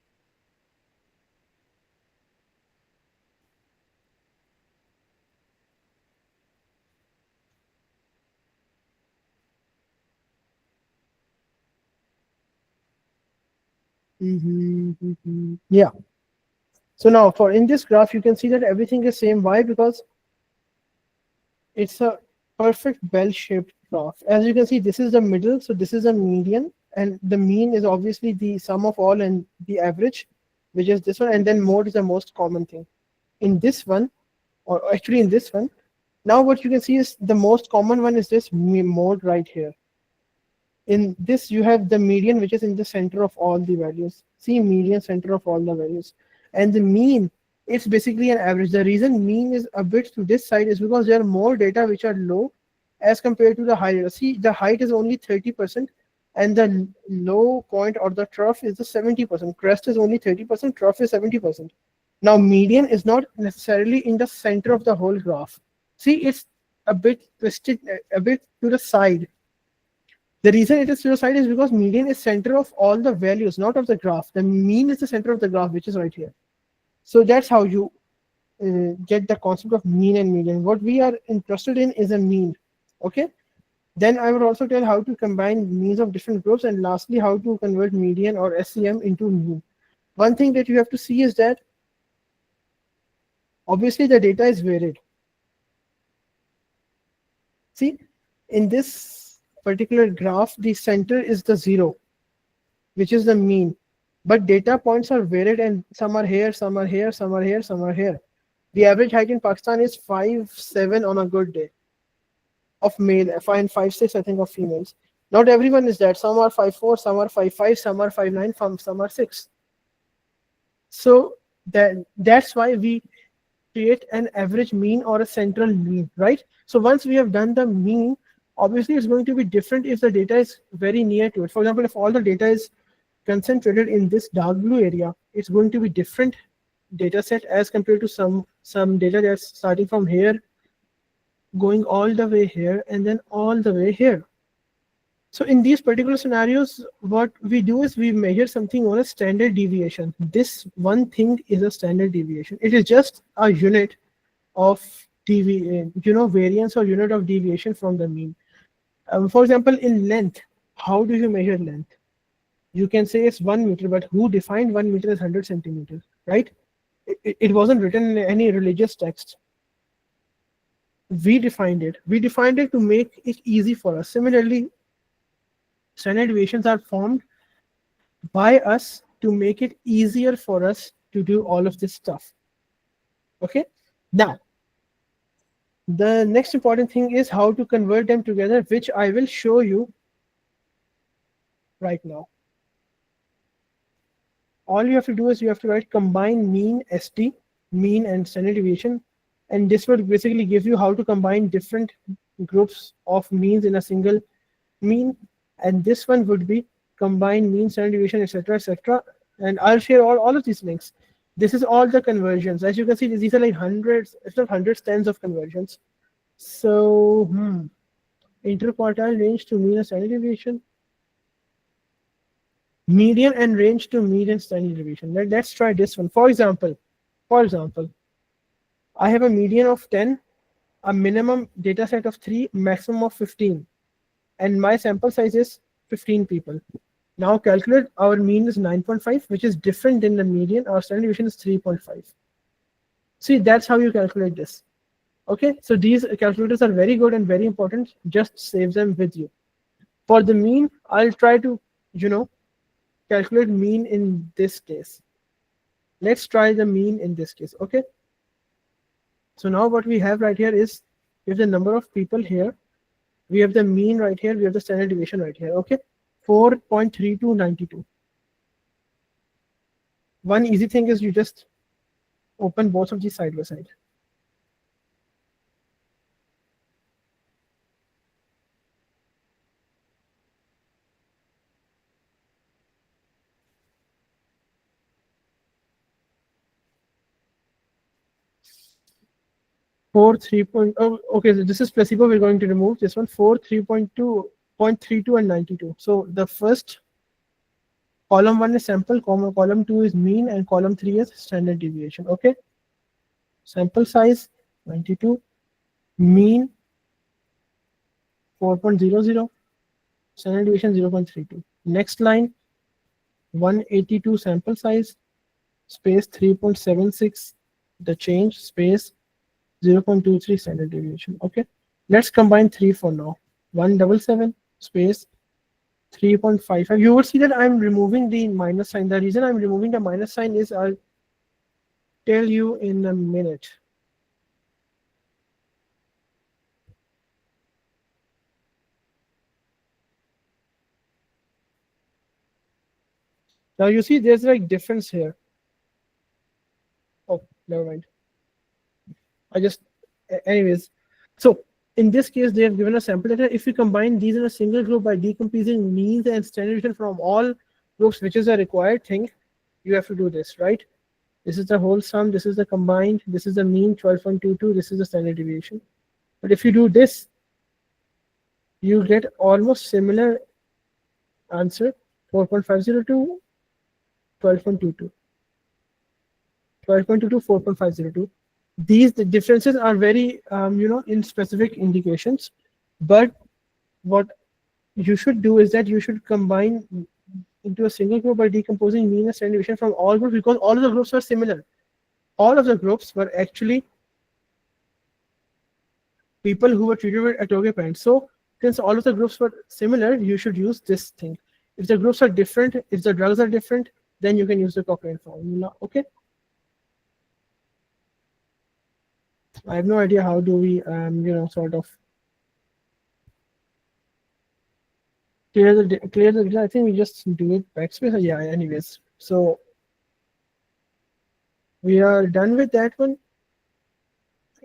Yeah. So now in this graph, you can see that everything is same. Why? Because it's a perfect bell-shaped graph. As you can see, this is the middle, so this is a median, and the mean is obviously the sum of all and the average, which is this one, and then mode is the most common thing. In this one, or actually in this one, now what you can see is the most common one is this mode right here. In this, you have the median, which is in the center of all the values. See, median, center of all the values. And the mean, it's basically an average. The reason mean is a bit to this side is because there are more data which are low as compared to the higher. See, the height is only 30%, and the low point or the trough is the 70%. Crest is only 30%, trough is 70%. Now, median is not necessarily in the center of the whole graph. See, it's a bit twisted, a bit to the side. The reason it is to the side is because median is center of all the values, not of the graph. The mean is the center of the graph, which is right here. So that's how you get the concept of mean and median. What we are interested in is a mean. Okay. Then I would also tell how to combine means of different groups, and lastly, how to convert median or SEM into mean. one thing that you have to see is that obviously the data is varied. See, in this particular graph, the center is the 0, which is the mean. But data points are varied, and some are here, some are here, some are here, some are here. The average height in Pakistan is 5'7" on a good day of male, and 5'6" I think of females. Not everyone is that. Some are 5'4", some are 5'5", some are 5'9", some are 6. So that's why we create an average mean or a central mean, right? So once we have done the mean, obviously it's going to be different if the data is very near to it. For example, if all the data is concentrated in this dark blue area, it's going to be different data set as compared to some data that's starting from here, going all the way here, and then all the way here. So in these particular scenarios, what we do is we measure something known as standard deviation. This one thing is a standard deviation. It is just a unit of variance or unit of deviation from the mean. For example, in length, how do you measure length? You can say it's 1 meter, but who defined 1 meter as 100 centimeters, right? It wasn't written in any religious text. We defined it. We defined it to make it easy for us. Similarly, standard deviations are formed by us to make it easier for us to do all of this stuff. Okay, now the next important thing is how to convert them together, which I will show you right now. All you have to do is you have to write combine mean ST, mean and standard deviation, and this will basically give you how to combine different groups of means in a single mean. And this one would be combine mean, standard deviation, etc., etc. And I'll share all of these links. This is all the conversions. As you can see, these are like hundreds, if not hundreds, tens of conversions. So, interquartile range to mean and standard deviation. Median and range to mean and standard deviation. Let's try this one. For example, I have a median of 10, a minimum data set of 3, maximum of 15. And my sample size is 15 people. Now calculate, our mean is 9.5, which is different than the median. Our standard deviation is 3.5. See, that's how you calculate this. Okay, so these calculators are very good and very important. Just save them with you. For the mean, I'll try to, calculate mean in this case. Let's try the mean in this case, okay? So now what we have right here is, we have the number of people here. We have the mean right here. We have the standard deviation right here. Okay, 4.3292. One easy thing is you just open both of these side by side. Okay, so this is placebo. We're going to remove this one. 4.3.2 and 92. So the first column 1 is sample, column 2 is mean, and column 3 is standard deviation. Okay, sample size 92, mean 4.00, standard deviation 0.32. Next line, 182 sample size, space 3.76, the change, space 0.23 standard deviation. Okay, let's combine 3 for now. 177 space 3.55. You will see that I'm removing the minus sign. The reason I'm removing the minus sign is I'll tell you in a minute. Now you see there's like difference here. Oh, never mind. Anyways, so in this case, they have given a sample data. If we combine these in a single group by decomposing means and standard deviation from all groups, which is a required thing, you have to do this, right? This is the whole sum, this is the combined, this is the mean 12.22, this is the standard deviation. But if you do this, you get almost similar answer, 4.502, 12.22. 12.22, 4.502. The differences are very, in specific indications. But what you should do is that you should combine into a single group by decomposing mean and standard deviation from all groups, because all of the groups were similar. All of the groups were actually people who were treated with atogepant. So since all of the groups were similar, you should use this thing. If the groups are different, if the drugs are different, then you can use the Cochrane formula. Okay. I have no idea how do we, sort of clear the data. I think we just do it backspace. Yeah. Anyways, so we are done with that one.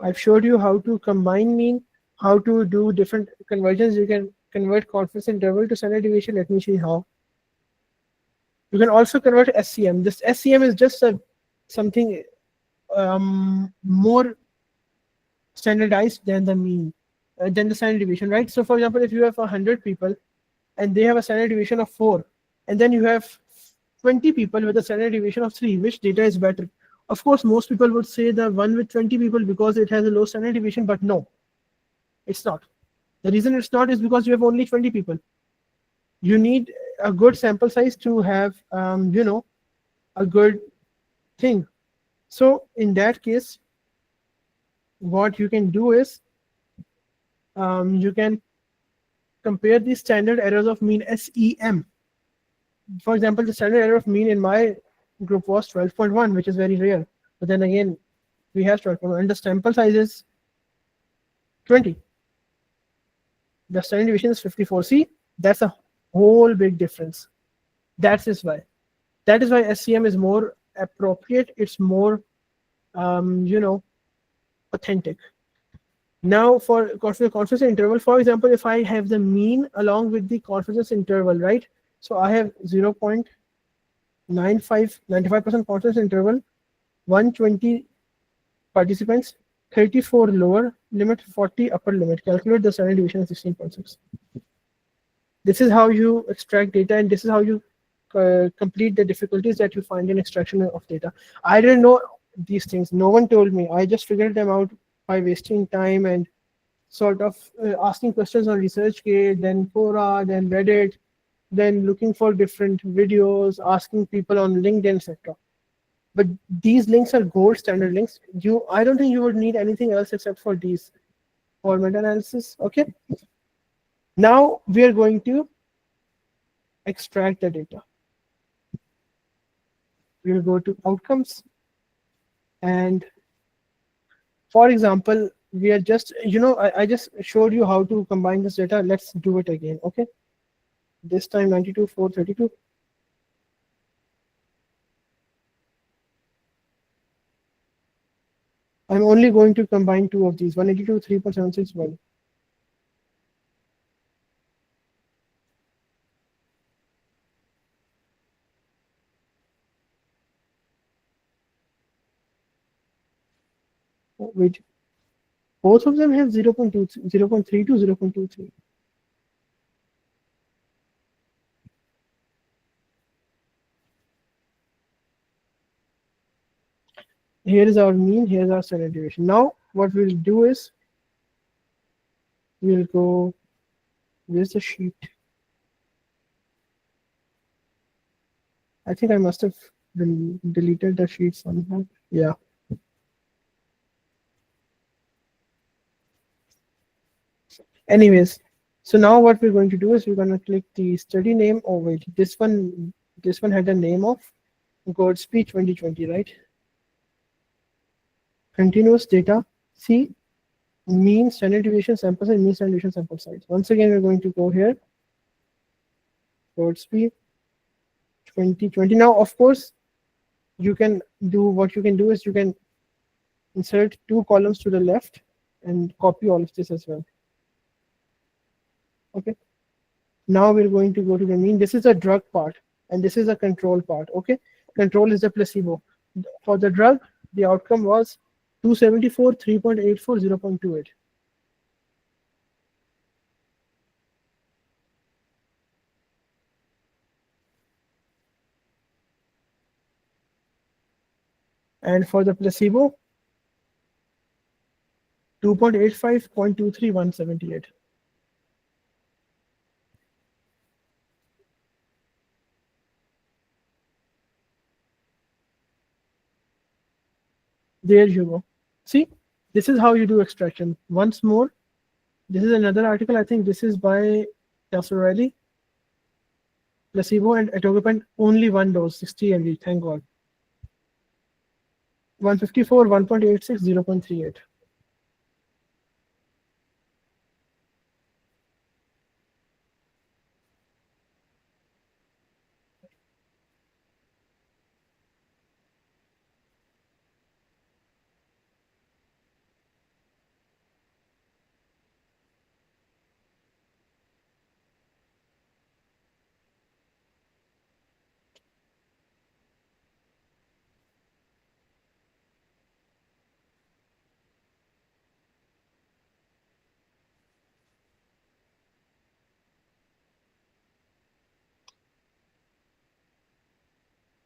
I've showed you how to combine mean, how to do different conversions. You can convert confidence interval to standard deviation. Let me see how. You can also convert SCM. This SCM is just something more standardized than the mean, than the standard deviation, right? So for example, if you have 100 people and they have a standard deviation of 4, and then you have 20 people with a standard deviation of 3, which data is better? Of course, most people would say the one with 20 people because it has a low standard deviation, but no, it's not. The reason it's not is because you have only 20 people. You need a good sample size to have, a good thing. So in that case, what you can do is you can compare the standard errors of mean, SEM. For example, the standard error of mean in my group was 12.1, which is very rare. But then again, we have 12.1, and the sample size is 20. The standard deviation is 54. See, that's a whole big difference. That is why SCM is more appropriate. It's more, authentic. Now for confidence interval, for example, if I have the mean along with the confidence interval, right? So I have 0.95, 95% confidence interval, 120 participants, 34 lower limit, 40 upper limit. Calculate the standard deviation of 16.6. This is how you extract data, and this is how you complete the difficulties that you find in extraction of data. I didn't know these things. No one told me. I just figured them out by wasting time and sort of asking questions on ResearchGate, then Quora, then Reddit, then looking for different videos, asking people on LinkedIn, etc. But these links are gold standard links. I don't think you would need anything else except for these for meta-analysis. Okay. Now we are going to extract the data. We will go to outcomes, and for example, we are just, I just showed you how to combine this data. Let's do it again. Okay. This time 92, 432. I'm only going to combine two of these, 182, 3.761. Wait, both of them have 0.2, 0.32, 0.23. Here is our mean, here is our standard deviation. Now what we'll do is we'll go, where's the sheet? I think I must have deleted the sheet somehow. Yeah. Anyways, so now what we're going to do is we're going to click the study name. Oh wait, this one had a name of Godspeed 2020, right? Continuous data. See, mean, standard deviation, sample size, mean, standard deviation, sample size. Once again, we're going to go here. Godspeed 2020. Now, of course, you can do what you can do is you can insert 2 columns to the left and copy all of this as well. Okay. Now we're going to go to the mean. This is a drug part, and this is a control part. Okay. Control is the placebo. For the drug, the outcome was 274, 3.84, 0.28. And for the placebo, 2.85, 0.23, There you go. See, this is how you do extraction. Once more, this is another article. I think this is by Tassorelli. Placebo and atoglipant, only one dose, 60 mg. Thank God. 154, 1.86, 0.38.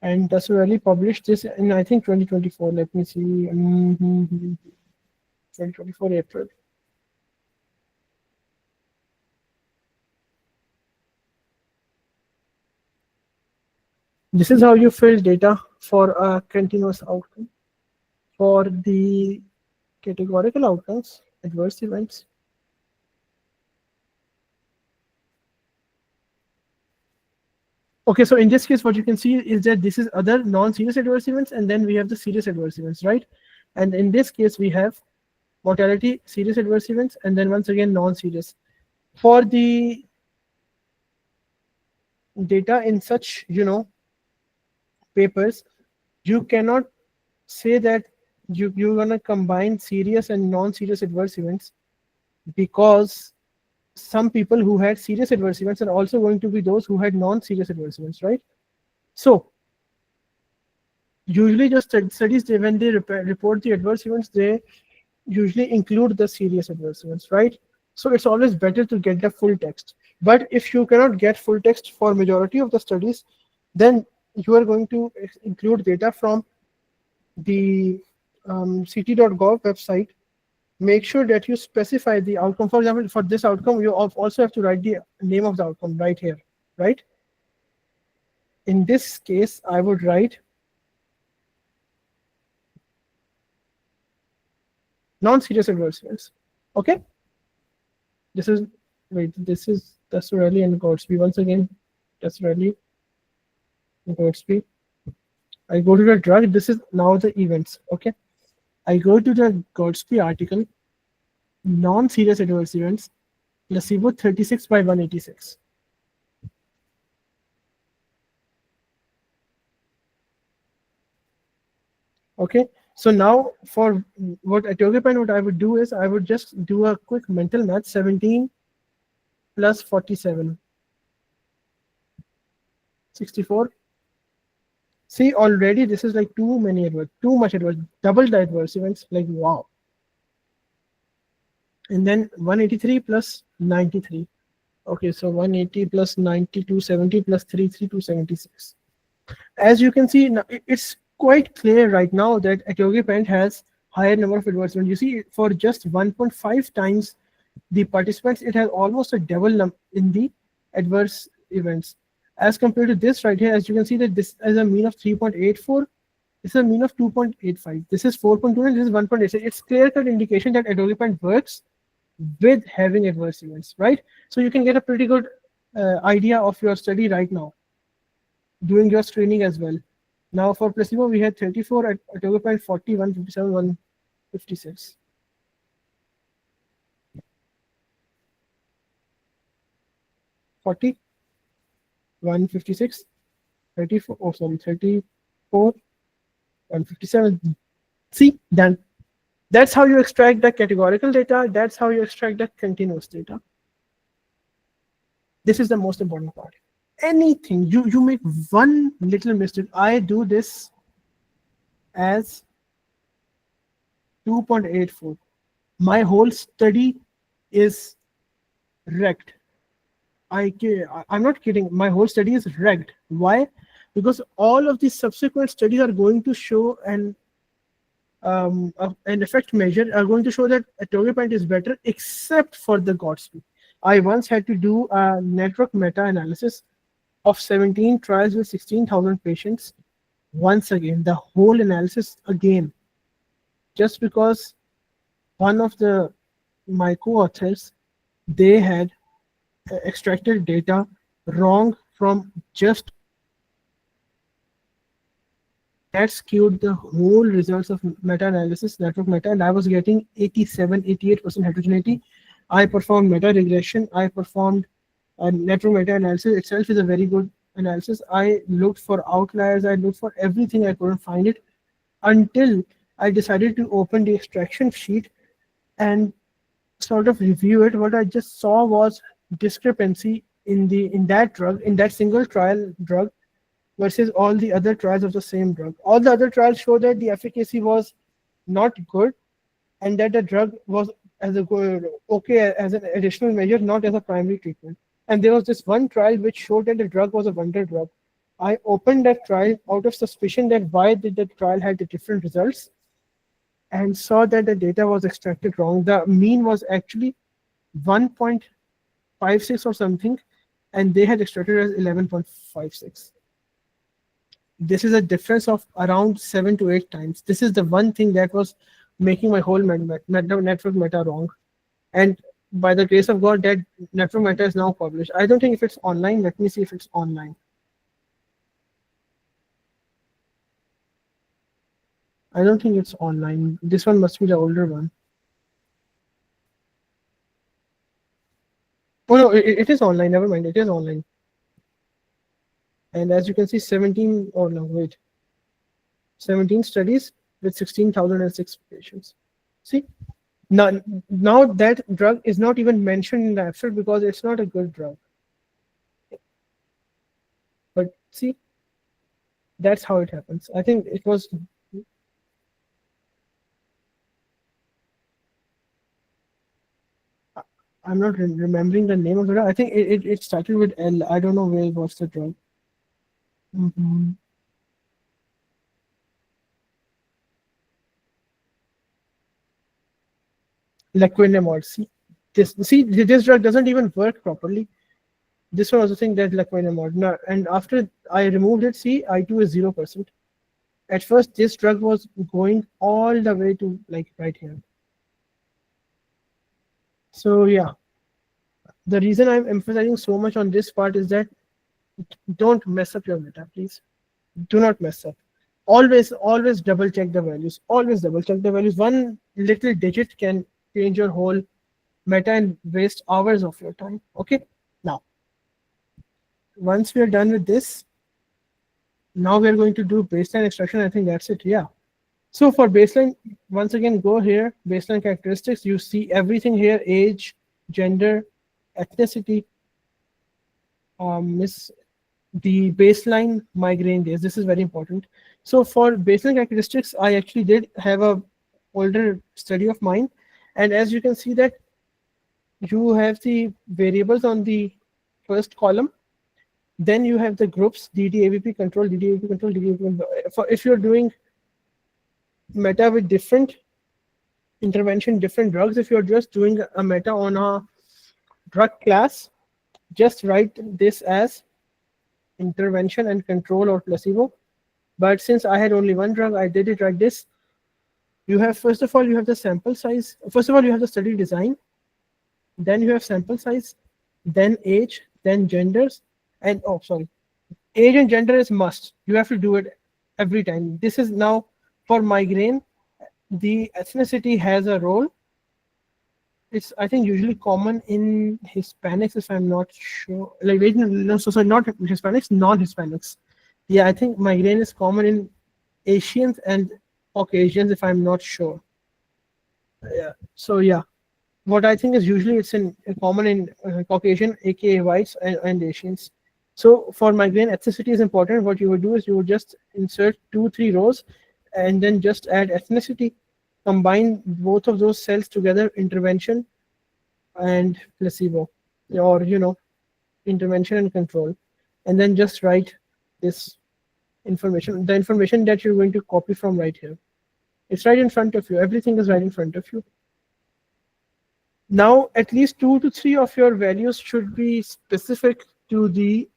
And Tassorelli published this in, I think, 2024. Let me see. 2024 April. This is how you fill data for a continuous outcome. For the categorical outcomes, adverse events, okay, so in this case, what you can see is that this is other non-serious adverse events, and then we have the serious adverse events, right? And in this case, we have mortality, serious adverse events, and then once again, non-serious. For the data in such, papers, you cannot say that you're going to combine serious and non-serious adverse events, because some people who had serious adverse events are also going to be those who had non-serious adverse events, right? So usually just studies, when they report the adverse events, they usually include the serious adverse events, right? So it's always better to get the full text. But if you cannot get full text for majority of the studies, then you are going to include data from the ct.gov website. Make sure that you specify the outcome. For example, for this outcome, you also have to write the name of the outcome right here, right? In this case, I would write non-serious adverse events. Okay. This is Tassorelli and Goudsby. Once again, Tassorelli and Goudsby. I go to the drug. This is now the events. Okay. I go to the Goudsby article, non-serious adverse events, placebo 36 by 186. Okay, so now for what atoglipant, what I would do is I would just do a quick mental math. 17 plus 47, 64. See, already this is like too much adverse, double the adverse events, like wow. And then 183 plus 93. Okay, so 180 plus 90, 270 plus 33, 276. As you can see, it's quite clear right now that atoglipant has higher number of adverse events. You see, for just 1.5 times the participants, it has almost a double in the adverse events. As compared to this right here, as you can see that this is a mean of 3.84. This is a mean of 2.85. This is 4.2 and this is 1.86. It's clear-cut indication that atoglipant works with having adverse events, right? So you can get a pretty good idea of your study right now, doing your screening as well. Now for placebo, we had 34, at atoglipant 40, 157, 156. (40), 156, 34, oh sorry, 34, 157. See, then that's how you extract the categorical data. That's how you extract the continuous data. This is the most important part. Anything, you make one little mistake. I do this as 2.84. My whole study is wrecked. I'm not kidding. My whole study is wrecked. Why? Because all of these subsequent studies are going to show an effect measure, are going to show that atoglipant is better, except for the Goudsby. I once had to do a network meta-analysis of 17 trials with 16,000 patients. Once again, the whole analysis again. just because one of my co-authors, they had extracted data wrong from just that skewed the whole results of meta-analysis, network meta, and I was getting 87, 88% heterogeneity. I performed meta-regression. I performed network meta-analysis itself is a very good analysis. I looked for outliers. I looked for everything. I couldn't find it until I decided to open the extraction sheet and sort of review it. What I just saw was discrepancy in that drug, in that single trial drug, versus all the other trials of the same drug. All the other trials show that the efficacy was not good, and that the drug was okay as an additional measure, not as a primary treatment. And there was this one trial which showed that the drug was a wonder drug. I opened that trial out of suspicion that why did the trial had the different results, and saw that the data was extracted wrong. The mean was actually 1.56 or something, and they had extracted as 11.56. This is a difference of around 7 to 8 times. This is the one thing that was making my whole network meta wrong. And by the grace of God, that network meta is now published. I don't think if it's online. Let me see if it's online. I don't think it's online. This one must be the older one. Oh no, it is online. Never mind. It is online. And as you can see, 17 studies with 16,006 patients. See, now that drug is not even mentioned in the abstract because it's not a good drug. But see, that's how it happens. I think it was. I'm not remembering the name of the drug. I think it started with L. I don't know what's the drug. Laquinimod. See, this drug doesn't even work properly. This one was the thing that laquinimod. Now, and after I removed it, see, I2 is 0%. At first, this drug was going all the way to like right here. So yeah, the reason I'm emphasizing so much on this part is that don't mess up your meta, please. Do not mess up. Always double check the values. Always double check the values. One little digit can change your whole meta and waste hours of your time. Okay. Now, once we are done with this, now we are going to do baseline extraction. I think that's it. Yeah. So for baseline, once again, go here, baseline characteristics. You see everything here: age, gender, ethnicity, the baseline migraine days. This is very important. So for baseline characteristics, I actually did have a older study of mine, and as you can see that you have the variables on the first column. Then you have the groups: DD-AVP control, DD-AVP control, DD-AVP control. For if you're doing meta with different intervention, different drugs, if you're just doing a meta on a drug class, just write this as intervention and control or placebo. But since I had only one drug, I did it like this. You have, first of all, you have the sample size. First of all, you have the study design. Then you have sample size, then age, then genders. And age and gender is must. You have to do it every time. This is now for migraine. The ethnicity has a role. It's, I think, usually common in Hispanics, if I'm not sure. Like, wait, no, so not Hispanics, non-Hispanics. Yeah, I think migraine is common in Asians and Caucasians, if I'm not sure. Yeah. So yeah, what I think is usually it's common in Caucasian, aka whites and Asians. So for migraine, ethnicity is important. What you would do is you would just insert 2-3 rows and then just add ethnicity, combine both of those cells together, intervention and placebo, or intervention and control, and then just write this information, the information that you're going to copy from right here. It's right in front of you. Everything is right in front of you. Now, at least 2 to 3 of your values should be specific to the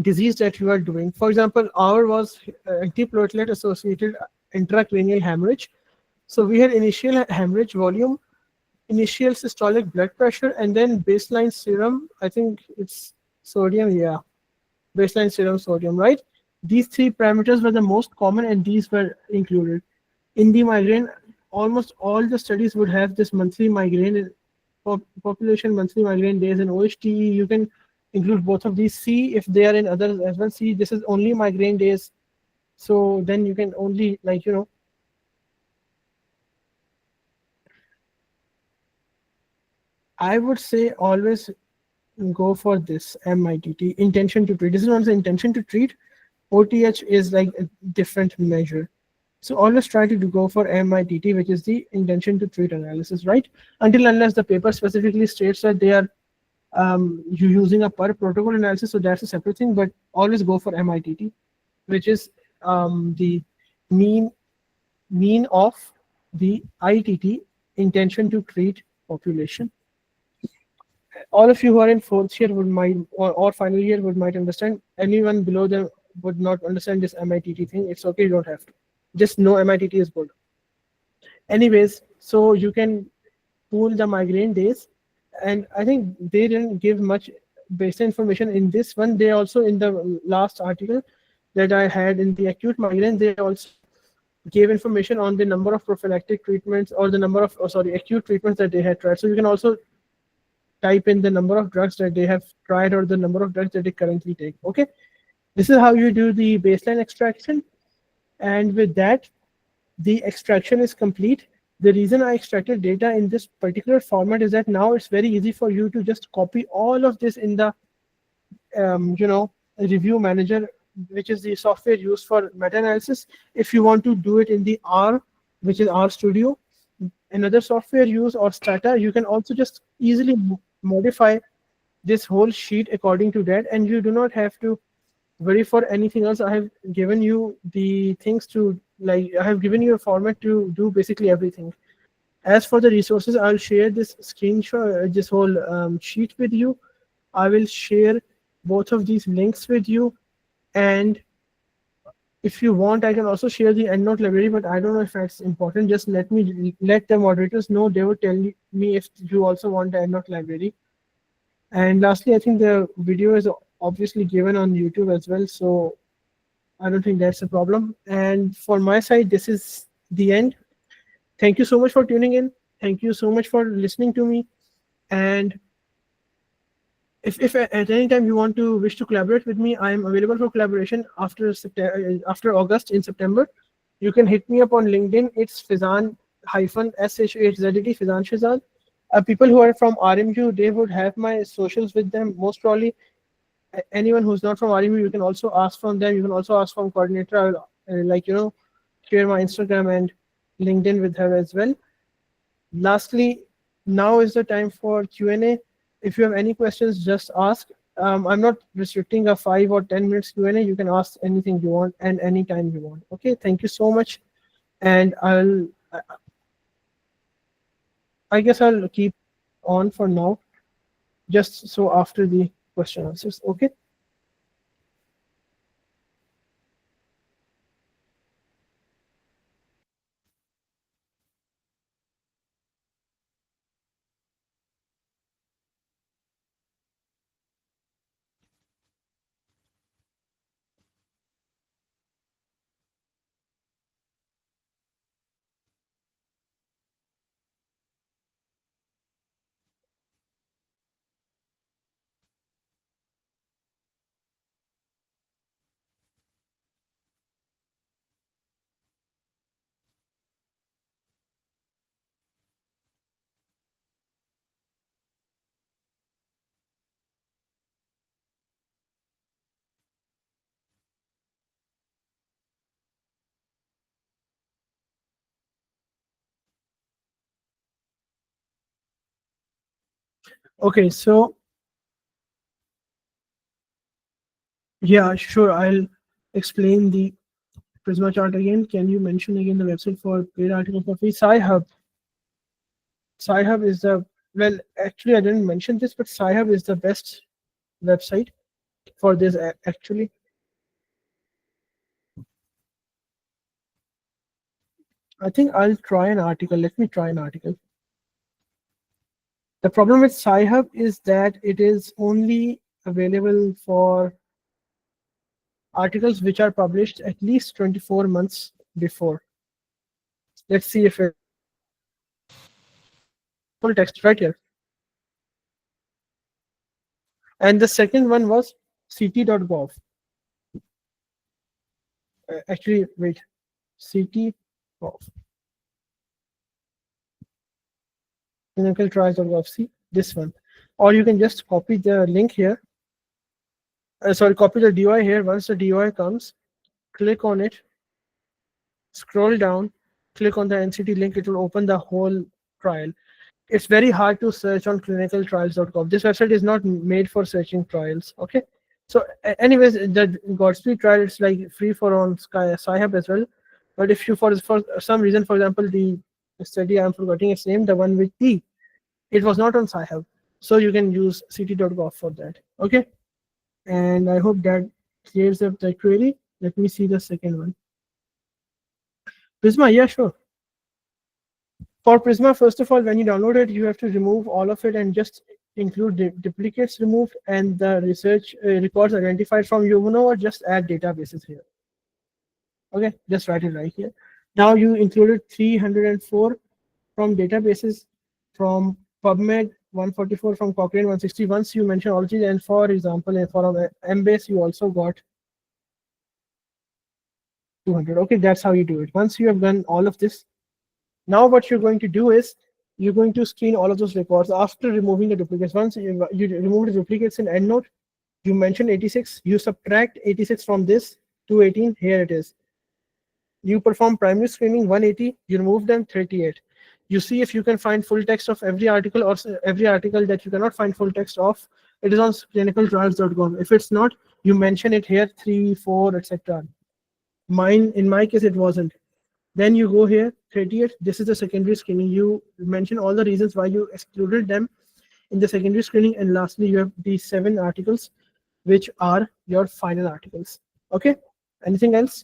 disease that you are doing. For example, our was antiplatelet associated intracranial hemorrhage. So we had initial hemorrhage volume, initial systolic blood pressure, and then baseline serum. I think it's sodium, yeah. Baseline serum sodium, right? These three parameters were the most common, and these were included. In the migraine, almost all the studies would have this monthly migraine population, monthly migraine days, and OHTE. You can include both of these. See if they are in others as well. See, this is only migraine days. So then you can only, like, I would say always go for this MITT, intention to treat. This is not the intention to treat. OTH is like a different measure. So always try to go for MITT, which is the intention to treat analysis, right? Until unless the paper specifically states that they are you using a per protocol analysis, so that's a separate thing. But always go for MITT, which is the mean of the ITT, intention to treat population. All of you who are in fourth year would might or final year would might understand. Anyone below them would not understand this MITT thing. It's okay, you don't have to. Just know MITT is good. Anyways, so you can pool the migraine days, and I think they didn't give much basic information in this one. They also, in the last article that I had in the acute migraine, they also gave information on the number of prophylactic treatments or the number of acute treatments that they had tried. So you can also type in the number of drugs that they have tried or the number of drugs that they currently take. Okay, this is how you do the baseline extraction, and with that, the extraction is complete. The reason I extracted data in this particular format is that now it's very easy for you to just copy all of this in the review manager, which is the software used for meta-analysis. If you want to do it in the R, which is R Studio, another software used, or Stata, you can also just easily modify this whole sheet according to that, and you do not have to worry for anything else. I have given you the things to, like, I have given you a format to do basically everything. As for the resources, I'll share this screenshot, this whole sheet with you. I will share both of these links with you, and if you want, I can also share the EndNote library, but I don't know if that's important. Just let the moderators know. They will tell me if you also want the EndNote library. And lastly, I think the video is obviously given on YouTube as well, so I don't think that's a problem. And for my side, this is the end. Thank you so much for tuning in. Thank you so much for listening to me. And if at any time you wish to collaborate with me, I am available for collaboration after August. In September, you can hit me up on LinkedIn. It's Fizan -SHAZD, Fizan Shahzad. People who are from RMU, they would have my socials with them most probably. Anyone who's not from RMU, you can also ask from them. You can also ask from coordinator. I'll share my Instagram and LinkedIn with her as well. Lastly, now is the time for Q&A. If you have any questions, just ask. I'm not restricting a 5 or 10 minutes Q&A. You can ask anything you want and anytime you want. Okay, thank you so much. And I guess I'll keep on for now, just so after the question answers. Okay. Okay, so yeah, sure. I'll explain the Prisma chart again. Can you mention again the website for paid article for free? Sci-Hub. Sci-Hub is the, well, actually, I didn't mention this, but Sci-Hub is the best website for this actually. I think I'll try an article. Let me try an article. The problem with Sci-Hub is that it is only available for articles which are published at least 24 months before. Let's see if it full text right here. And the second one was ct.gov. Actually, wait, ct.gov. clinicaltrials.gov. See this one, or you can just copy the link here. Sorry, copy the DOI here. Once the DOI comes, click on it, scroll down, click on the NCT link. It will open the whole trial. It's very hard to search on clinicaltrials.gov. This website is not made for searching trials. Okay. So, anyways, the Godspeed trial is like free for on Sci-Hub as well. But if you for some reason, for example, the study I'm forgetting its name, the one with T, it was not on Sci-Hub, so you can use ct.gov for that. Okay. And I hope that clears up the query. Let me see the second one. Prisma, yeah, sure. For Prisma, first of all, when you download it, you have to remove all of it and just include duplicates removed and the research records identified from Yumuno, or just add databases here. Okay, just write it right here. Now you included 304 from databases, from PubMed 144, from Cochrane 160. Once you mention all of these, and for example, for Embase, you also got 200. Okay, that's how you do it. Once you have done all of this, now what you're going to do is you're going to screen all of those records after removing the duplicates. Once you remove the duplicates in EndNote, you mention 86, you subtract 86 from this 218, here it is. You perform primary screening 180, you remove them 38. You see if you can find full text of every article, or every article that you cannot find full text of, it is on clinicaltrials.gov. If it's not, you mention it here, 3, 4, etc. In my case, it wasn't. Then you go here, 38. This is the secondary screening. You mention all the reasons why you excluded them in the secondary screening. And lastly, you have these 7 articles, which are your final articles. Okay. Anything else?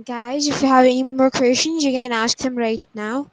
Guys, if you have any more questions, you can ask them right now.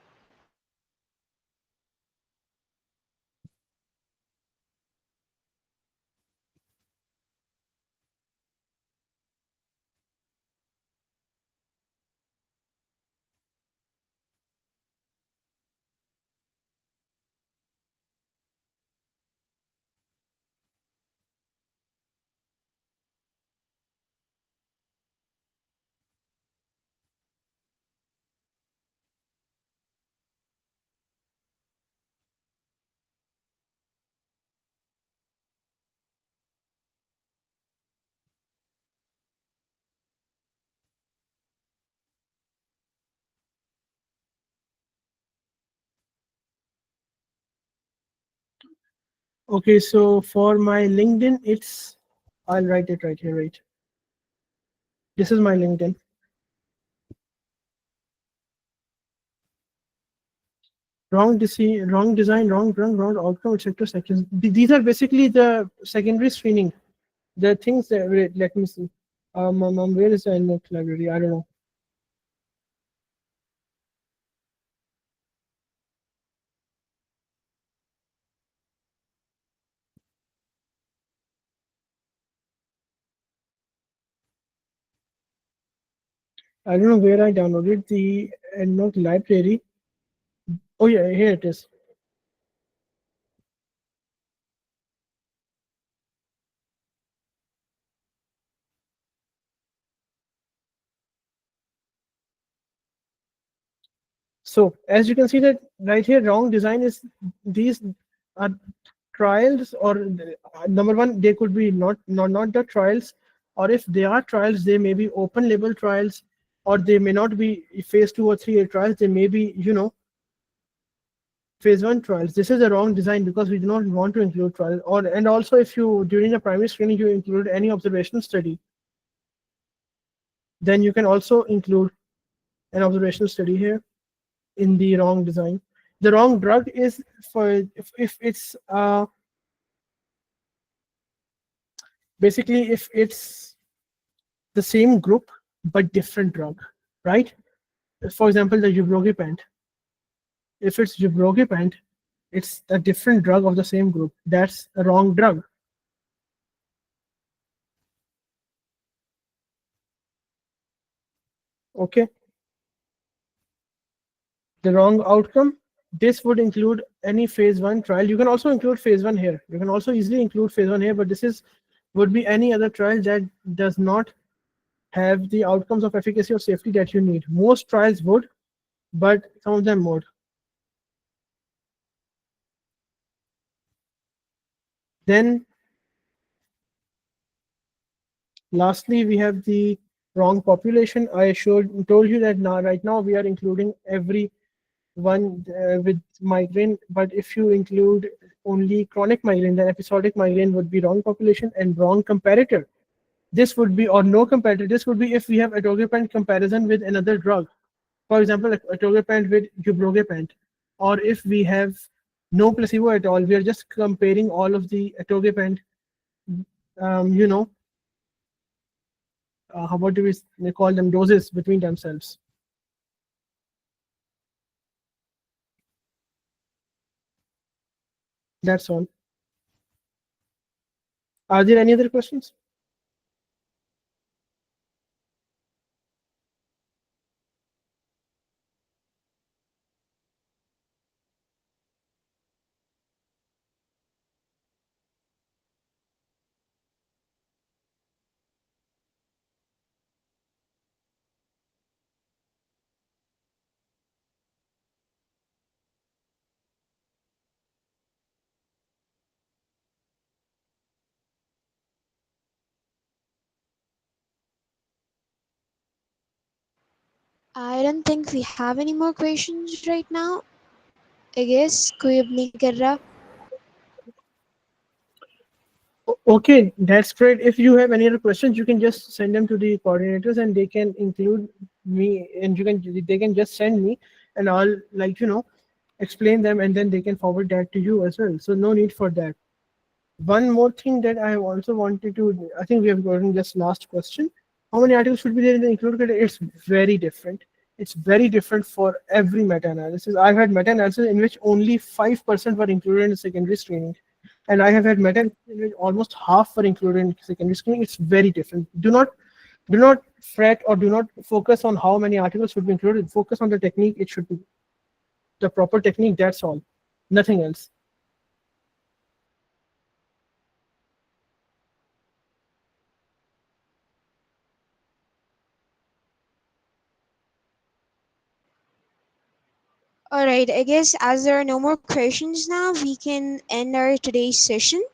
Okay, so for my LinkedIn, I'll write it right here, right? This is my LinkedIn. Wrong design, wrong outcome, etc. sections. These are basically the secondary screening. The things that, wait, let me see. Where is the EndNote library? I don't know. I don't know where I downloaded the EndNote library. Oh yeah, here it is. So as you can see that right here, wrong design is these are trials, or number one, they could be not the trials, or if they are trials, they may be open label trials, or they may not be phase 2 or 3 trials. They may be, phase 1 trials. This is a wrong design because we do not want to include trials. And also, if you during the primary screening you include any observational study, then you can also include an observational study here in the wrong design. The wrong drug is for if it's Basically, if it's the same group but different drug, right? For example, the Jubrogipant. If it's Jubrogipant, it's a different drug of the same group. That's a wrong drug. Okay. The wrong outcome. This would include any phase 1 trial. You can also include phase 1 here. You can also easily include phase 1 here, but this is would be any other trial that does not have the outcomes of efficacy or safety that you need. Most trials would, but some of them would. Then lastly, we have the wrong population. I told you that now right now we are including every one with migraine, but if you include only chronic migraine, then episodic migraine would be wrong population and wrong comparator. This would be, or no comparator, this would be if we have atogepant comparison with another drug. For example, atogepant with jubrogepant, or if we have no placebo at all, we are just comparing all of the atogepant, you know, what do we call them, doses between themselves. That's all. Are there any other questions? I don't think we have any more questions right now. I guess कोई अब नहीं कर रहा. Okay, that's great. If you have any other questions, you can just send them to the coordinators and they can include me, and they can just send me and I'll, like, explain them, and then they can forward that to you as well. So no need for that. One more thing that I also wanted to, I think we have gotten just last question. How many articles should be there in the included category? It's very different. It's very different for every meta-analysis. I've had meta-analysis in which only 5% were included in the secondary screening. And I have had meta-analysis in which almost half were included in secondary screening. It's very different. Do not fret or do not focus on how many articles should be included. Focus on the technique. It should be the proper technique. That's all. Nothing else. All right, I guess as there are no more questions now, we can end our today's session.